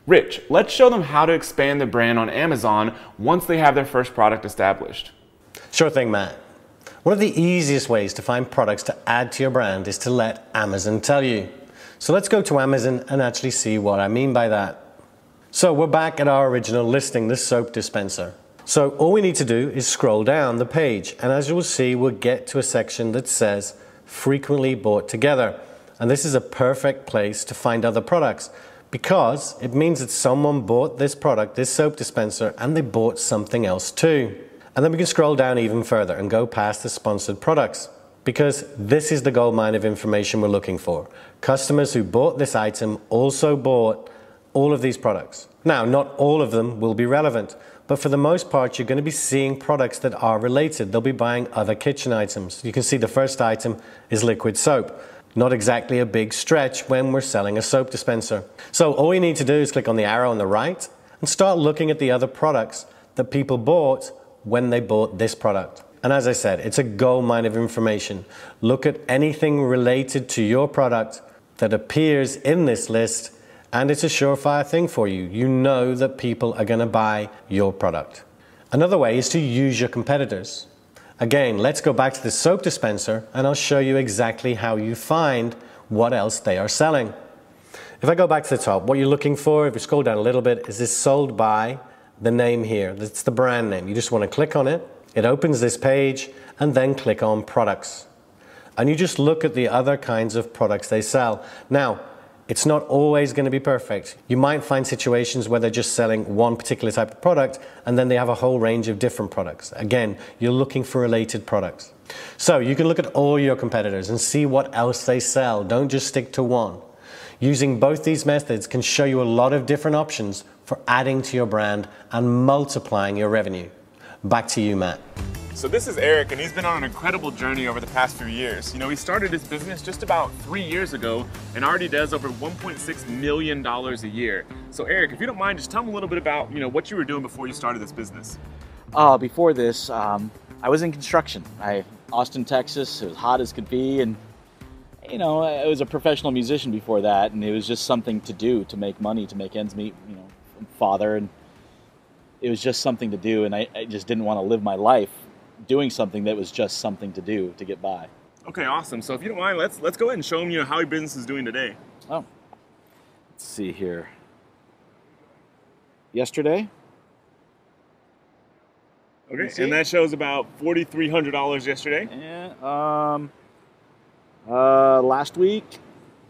Rich, let's show them how to expand their brand on Amazon once they have their first product established. Sure thing, Matt. One of the easiest ways to find products to add to your brand is to let Amazon tell you. So let's go to Amazon and actually see what I mean by that. So we're back at our original listing, the soap dispenser. So all we need to do is scroll down the page, and as you will see, we'll get to a section that says frequently bought together. And this is a perfect place to find other products because it means that someone bought this product, this soap dispenser, and they bought something else too. And then we can scroll down even further and go past the sponsored products because this is the goldmine of information we're looking for. Customers who bought this item also bought all of these products. Now, not all of them will be relevant, but for the most part, you're going to be seeing products that are related. They'll be buying other kitchen items. You can see the first item is liquid soap. Not exactly a big stretch when we're selling a soap dispenser. So all you need to do is click on the arrow on the right and start looking at the other products that people bought when they bought this product. And as I said, it's a goldmine of information. Look at anything related to your product that appears in this list And it's a surefire thing for you. You know that people are going to buy your product. Another way is to use your competitors. Again, let's go back to the soap dispenser and I'll show you exactly how you find what else they are selling. If I go back to the top, what you're looking for, if you scroll down a little bit, is this sold by, the name here. That's the brand name. You just want to click on it. It opens this page and then click on products. And you just look at the other kinds of products they sell. Now, it's not always going to be perfect. You might find situations where they're just selling one particular type of product and then they have a whole range of different products. Again, you're looking for related products. So you can look at all your competitors and see what else they sell. Don't just stick to one. Using both these methods can show you a lot of different options for adding to your brand and multiplying your revenue. Back to you, Matt. So this is Eric, and he's been on an incredible journey over the past few years. You know, he started his business just about 3 years ago and already does over $1.6 million a year. So Eric, if you don't mind, just tell him a little bit about, what you were doing before you started this business. Before this, I was in construction. Austin, Texas, it was hot as could be, and I was a professional musician before that, and it was just something to do, to make money, to make ends meet, father, and it was just something to do, and I just didn't want to live my life doing something that was just something to do to get by. Okay, awesome. So if you don't mind, let's go ahead and show him how your business is doing today. Oh, let's see here. Yesterday. Okay, and that shows about $4,300 yesterday. Yeah. Last week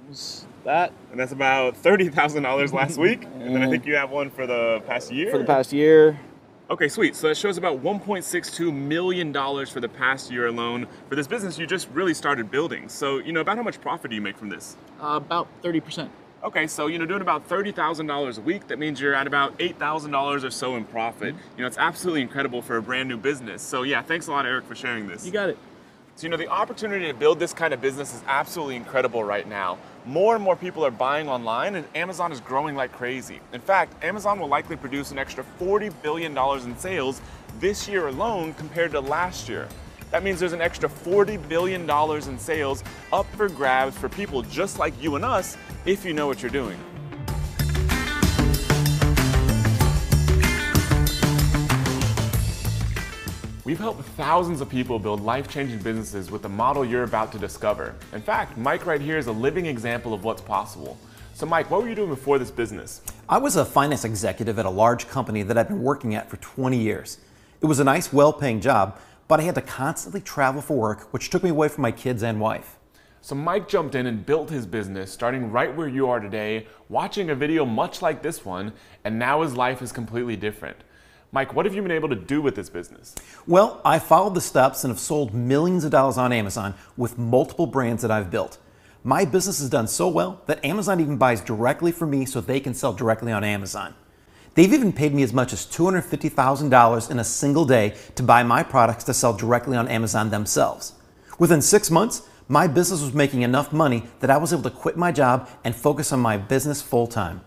was that. And that's about $30,000 last week. And then I think you have one for the past year. For the past year. Okay, sweet. So that shows about $1.62 million for the past year alone for this business you just really started building. So, about how much profit do you make from this? About 30%. Okay, so, doing about $30,000 a week, that means you're at about $8,000 or so in profit. It's absolutely incredible for a brand new business. So yeah, thanks a lot, Eric, for sharing this. You got it. So, the opportunity to build this kind of business is absolutely incredible right now. More and more people are buying online, and Amazon is growing like crazy. In fact, Amazon will likely produce an extra $40 billion in sales this year alone compared to last year. That means there's an extra $40 billion in sales up for grabs for people just like you and us if you know what you're doing. We've helped thousands of people build life-changing businesses with the model you're about to discover. In fact, Mike right here is a living example of what's possible. So Mike, what were you doing before this business? I was a finance executive at a large company that I'd been working at for 20 years. It was a nice, well-paying job, but I had to constantly travel for work, which took me away from my kids and wife. So Mike jumped in and built his business, starting right where you are today, watching a video much like this one, and now his life is completely different. Mike, what have you been able to do with this business? Well, I followed the steps and have sold millions of dollars on Amazon with multiple brands that I've built. My business has done so well that Amazon even buys directly from me so they can sell directly on Amazon. They've even paid me as much as $250,000 in a single day to buy my products to sell directly on Amazon themselves. Within 6 months, my business was making enough money that I was able to quit my job and focus on my business full time.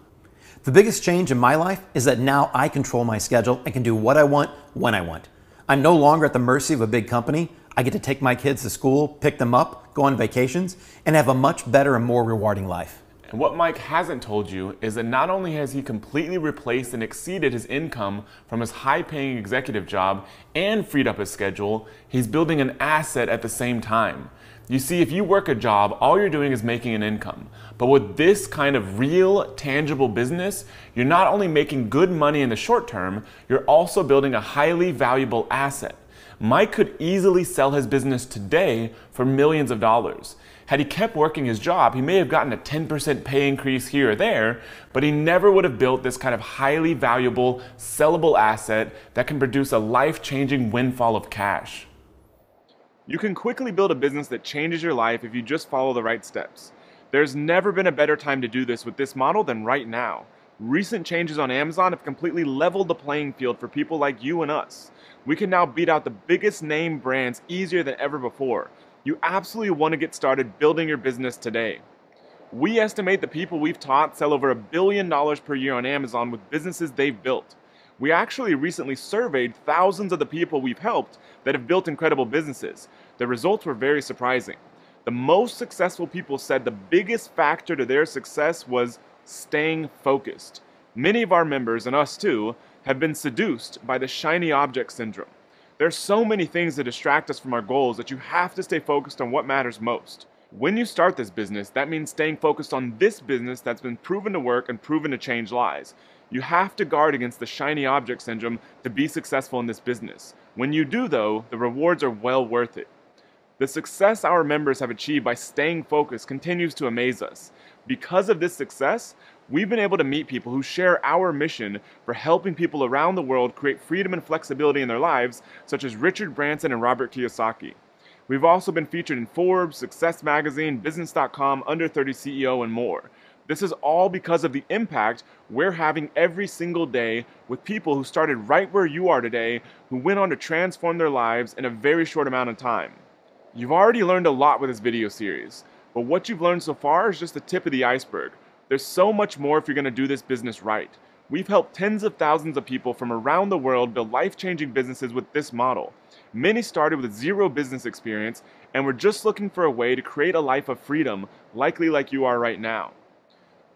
The biggest change in my life is that now I control my schedule and can do what I want when I want. I'm no longer at the mercy of a big company. I get to take my kids to school, pick them up, go on vacations, and have a much better and more rewarding life. And what Mike hasn't told you is that not only has he completely replaced and exceeded his income from his high-paying executive job and freed up his schedule, he's building an asset at the same time. You see, if you work a job, all you're doing is making an income. But with this kind of real, tangible business, you're not only making good money in the short term, you're also building a highly valuable asset. Mike could easily sell his business today for millions of dollars. Had he kept working his job, he may have gotten a 10% pay increase here or there, but he never would have built this kind of highly valuable, sellable asset that can produce a life-changing windfall of cash. You can quickly build a business that changes your life if you just follow the right steps. There's never been a better time to do this with this model than right now. Recent changes on Amazon have completely leveled the playing field for people like you and us. We can now beat out the biggest name brands easier than ever before. You absolutely want to get started building your business today. We estimate the people we've taught sell over $1 billion per year on Amazon with businesses they've built. We actually recently surveyed thousands of the people we've helped that have built incredible businesses. The results were very surprising. The most successful people said the biggest factor to their success was staying focused. Many of our members, and us too, have been seduced by the shiny object syndrome. There's so many things that distract us from our goals that you have to stay focused on what matters most. When you start this business, that means staying focused on this business that's been proven to work and proven to change lives. You have to guard against the shiny object syndrome to be successful in this business. When you do, though, the rewards are well worth it. The success our members have achieved by staying focused continues to amaze us. Because of this success, we've been able to meet people who share our mission for helping people around the world create freedom and flexibility in their lives, such as Richard Branson and Robert Kiyosaki. We've also been featured in Forbes, Success Magazine, Business.com, Under 30 CEO, and more. This is all because of the impact we're having every single day with people who started right where you are today, who went on to transform their lives in a very short amount of time. You've already learned a lot with this video series, but what you've learned so far is just the tip of the iceberg. There's so much more if you're going to do this business right. We've helped tens of thousands of people from around the world build life-changing businesses with this model. Many started with zero business experience and were just looking for a way to create a life of freedom, likely like you are right now.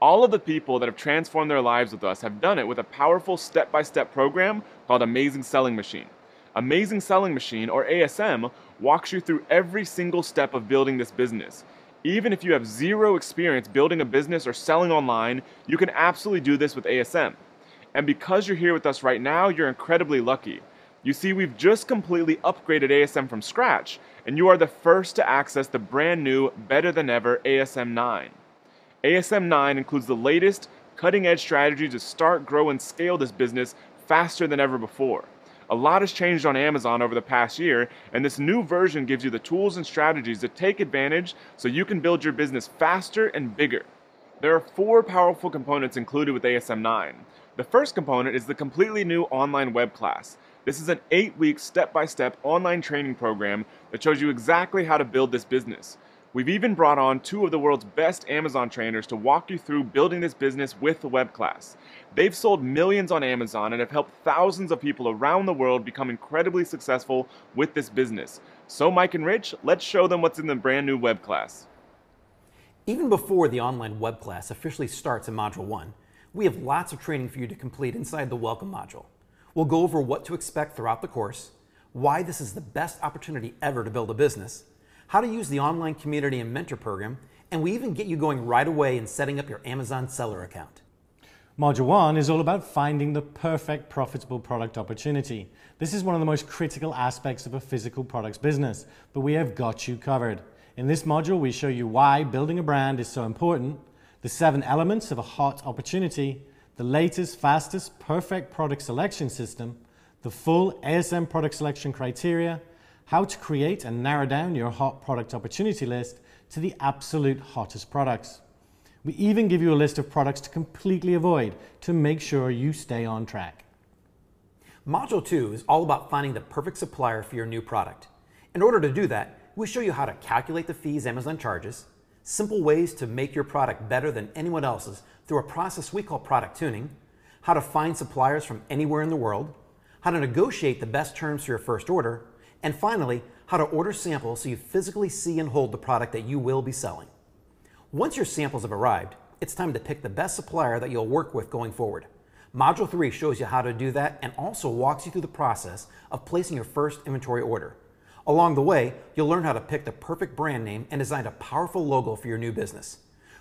All of the people that have transformed their lives with us have done it with a powerful step-by-step program called Amazing Selling Machine. Amazing Selling Machine, or ASM, walks you through every single step of building this business. Even if you have zero experience building a business or selling online, you can absolutely do this with ASM. And because you're here with us right now, you're incredibly lucky. You see, we've just completely upgraded ASM from scratch, and you are the first to access the brand new, better than ever ASM 9. ASM 9 includes the latest, cutting-edge strategy to start, grow, and scale this business faster than ever before. A lot has changed on Amazon over the past year, and this new version gives you the tools and strategies to take advantage so you can build your business faster and bigger. There are 4 powerful components included with ASM 9. The first component is the completely new online web class. This is an 8-week step-by-step online training program that shows you exactly how to build this business. We've even brought on 2 of the world's best Amazon trainers to walk you through building this business with the web class. They've sold millions on Amazon and have helped thousands of people around the world become incredibly successful with this business. So Mike and Rich, let's show them what's in the brand new web class. Even before the online web class officially starts in Module 1, we have lots of training for you to complete inside the Welcome module. We'll go over what to expect throughout the course, why this is the best opportunity ever to build a business, how to use the online community and mentor program, and we even get you going right away in setting up your Amazon seller account. Module 1 is all about finding the perfect profitable product opportunity. This is one of the most critical aspects of a physical products business, but we have got you covered. In this module, we show you why building a brand is so important, the 7 elements of a hot opportunity, the latest, fastest, perfect product selection system, the full ASM product selection criteria, how to create and narrow down your hot product opportunity list to the absolute hottest products. We even give you a list of products to completely avoid to make sure you stay on track. Module 2 is all about finding the perfect supplier for your new product. In order to do that, we show you how to calculate the fees Amazon charges, simple ways to make your product better than anyone else's through a process we call product tuning, how to find suppliers from anywhere in the world, how to negotiate the best terms for your first order, and finally, how to order samples so you physically see and hold the product that you will be selling. Once your samples have arrived, it's time to pick the best supplier that you'll work with going forward. Module 3 shows you how to do that and also walks you through the process of placing your first inventory order. Along the way, you'll learn how to pick the perfect brand name and design a powerful logo for your new business.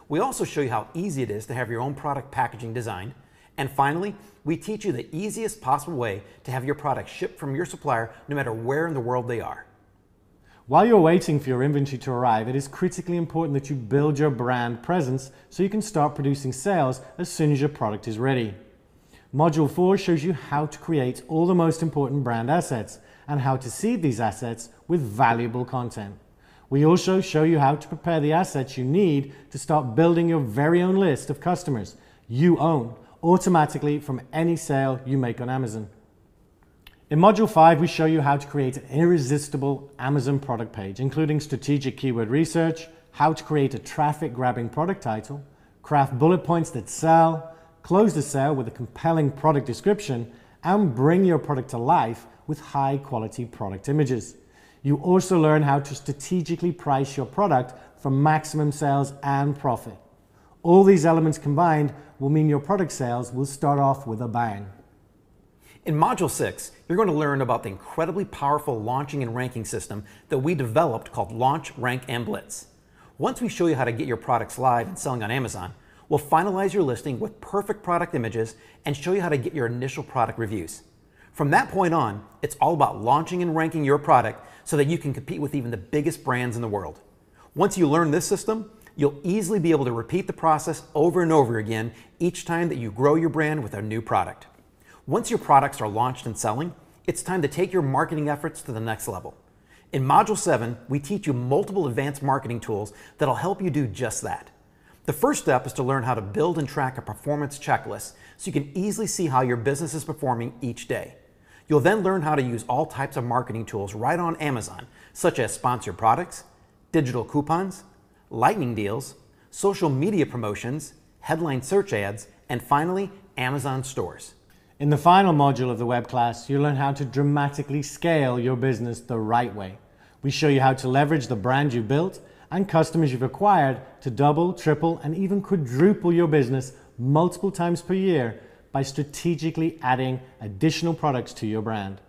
We also show you how easy it is to have your own product packaging designed. And finally, we teach you the easiest possible way to have your product shipped from your supplier no matter where in the world they are. While you're waiting for your inventory to arrive, it is critically important that you build your brand presence so you can start producing sales as soon as your product is ready. Module 4 shows you how to create all the most important brand assets and how to seed these assets with valuable content. We also show you how to prepare the assets you need to start building your very own list of customers you own automatically from any sale you make on Amazon. In Module 5, we show you how to create an irresistible Amazon product page, including strategic keyword research, how to create a traffic-grabbing product title, craft bullet points that sell, close the sale with a compelling product description, and bring your product to life with high-quality product images. You also learn how to strategically price your product for maximum sales and profit. All these elements combined will mean your product sales will start off with a bang. In Module 6, you're going to learn about the incredibly powerful launching and ranking system that we developed called Launch, Rank, and Blitz. Once we show you how to get your products live and selling on Amazon, we'll finalize your listing with perfect product images and show you how to get your initial product reviews. From that point on, it's all about launching and ranking your product so that you can compete with even the biggest brands in the world. Once you learn this system, you'll easily be able to repeat the process over and over again each time that you grow your brand with a new product. Once your products are launched and selling, it's time to take your marketing efforts to the next level. In Module 7, we teach you multiple advanced marketing tools that'll help you do just that. The first step is to learn how to build and track a performance checklist so you can easily see how your business is performing each day. You'll then learn how to use all types of marketing tools right on Amazon, such as sponsored products, digital coupons, lightning deals, social media promotions, headline search ads, and finally, Amazon stores. In the final module of the web class, you'll learn how to dramatically scale your business the right way. We show you how to leverage the brand you've built and customers you've acquired to double, triple, and even quadruple your business multiple times per year by strategically adding additional products to your brand.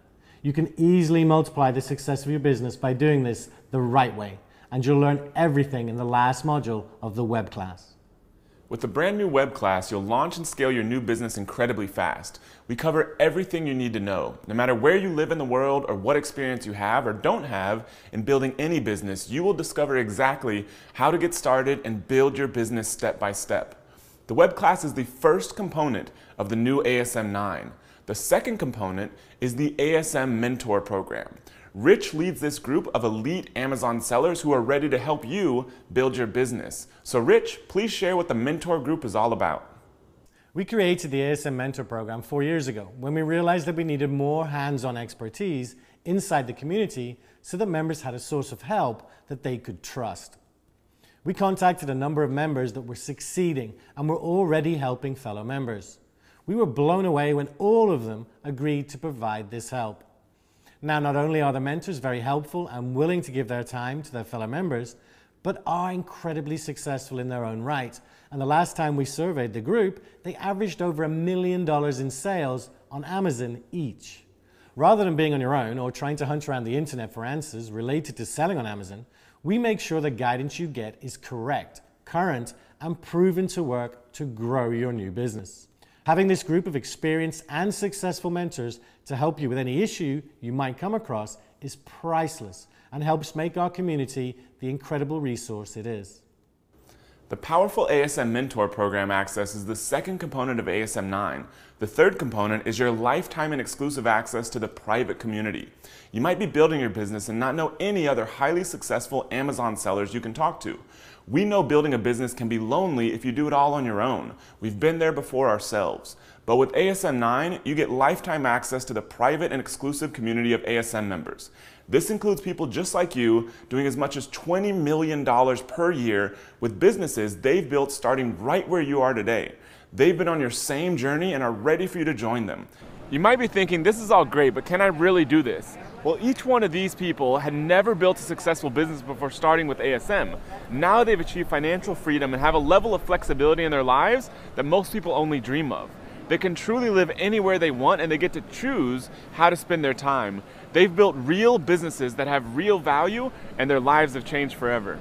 You can easily multiply the success of your business by doing this the right way, and you'll learn everything in the last module of the web class. With the brand new web class, you'll launch and scale your new business incredibly fast. We cover everything you need to know. No matter where you live in the world or what experience you have or don't have in building any business, you will discover exactly how to get started and build your business step by step. The web class is the first component of the new ASM 9. The second component is the ASM Mentor Program. Rich leads this group of elite Amazon sellers who are ready to help you build your business. So Rich, please share what the Mentor Group is all about. We created the ASM Mentor Program 4 years ago when we realized that we needed more hands-on expertise inside the community so that members had a source of help that they could trust. We contacted a number of members that were succeeding and were already helping fellow members. We were blown away when all of them agreed to provide this help. Now, not only are the mentors very helpful and willing to give their time to their fellow members, but are incredibly successful in their own right. And the last time we surveyed the group, they averaged over $1 million in sales on Amazon each. Rather than being on your own or trying to hunt around the internet for answers related to selling on Amazon, we make sure the guidance you get is correct, current, and proven to work to grow your new business. Having this group of experienced and successful mentors to help you with any issue you might come across is priceless and helps make our community the incredible resource it is. The powerful ASM Mentor Program access is the second component of ASM 9. The third component is your lifetime and exclusive access to the private community. You might be building your business and not know any other highly successful Amazon sellers you can talk to. We know building a business can be lonely if you do it all on your own. We've been there before ourselves. But with ASM 9, you get lifetime access to the private and exclusive community of ASM members. This includes people just like you doing as much as $20 million per year with businesses they've built starting right where you are today. They've been on your same journey and are ready for you to join them. You might be thinking, this is all great, but can I really do this? Well, each one of these people had never built a successful business before starting with ASM. Now they've achieved financial freedom and have a level of flexibility in their lives that most people only dream of. They can truly live anywhere they want and they get to choose how to spend their time. They've built real businesses that have real value and their lives have changed forever.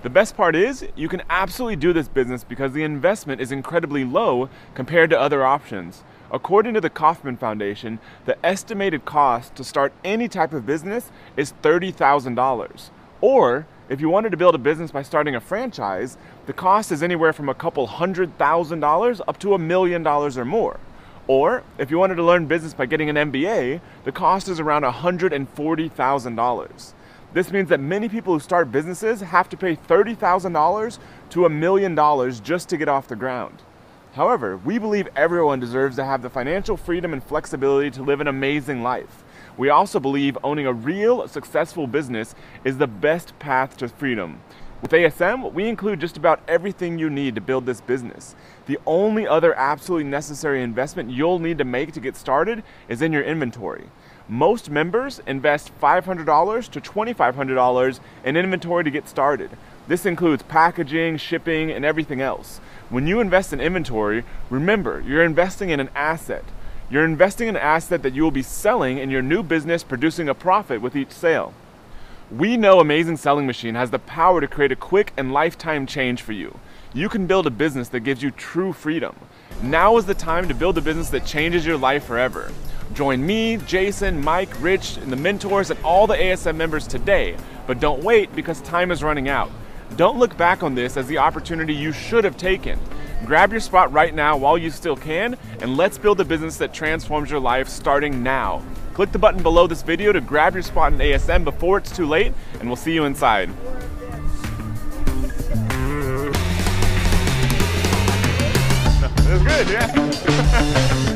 The best part is, you can absolutely do this business because the investment is incredibly low compared to other options. According to the Kauffman Foundation, the estimated cost to start any type of business is $30,000. Or, if you wanted to build a business by starting a franchise, the cost is anywhere from a couple $100,000 up to $1 million or more. Or, if you wanted to learn business by getting an MBA, the cost is around $140,000. This means that many people who start businesses have to pay $30,000 to $1 million just to get off the ground. However, we believe everyone deserves to have the financial freedom and flexibility to live an amazing life. We also believe owning a real, successful business is the best path to freedom. With ASM, we include just about everything you need to build this business. The only other absolutely necessary investment you'll need to make to get started is in your inventory. Most members invest $500 to $2,500 in inventory to get started. This includes packaging, shipping, and everything else. When you invest in inventory, remember, you're investing in an asset. You're investing in an asset that you will be selling in your new business, producing a profit with each sale. We know Amazing Selling Machine has the power to create a quick and lifetime change for you. You can build a business that gives you true freedom. Now is the time to build a business that changes your life forever. Join me, Jason, Mike, Rich, and the mentors and all the ASM members today, but don't wait because time is running out. Don't look back on this as the opportunity you should have taken. Grab your spot right now while you still can, and let's build a business that transforms your life starting now. Click the button below this video to grab your spot in ASM before it's too late, and we'll see you inside. That's good, yeah.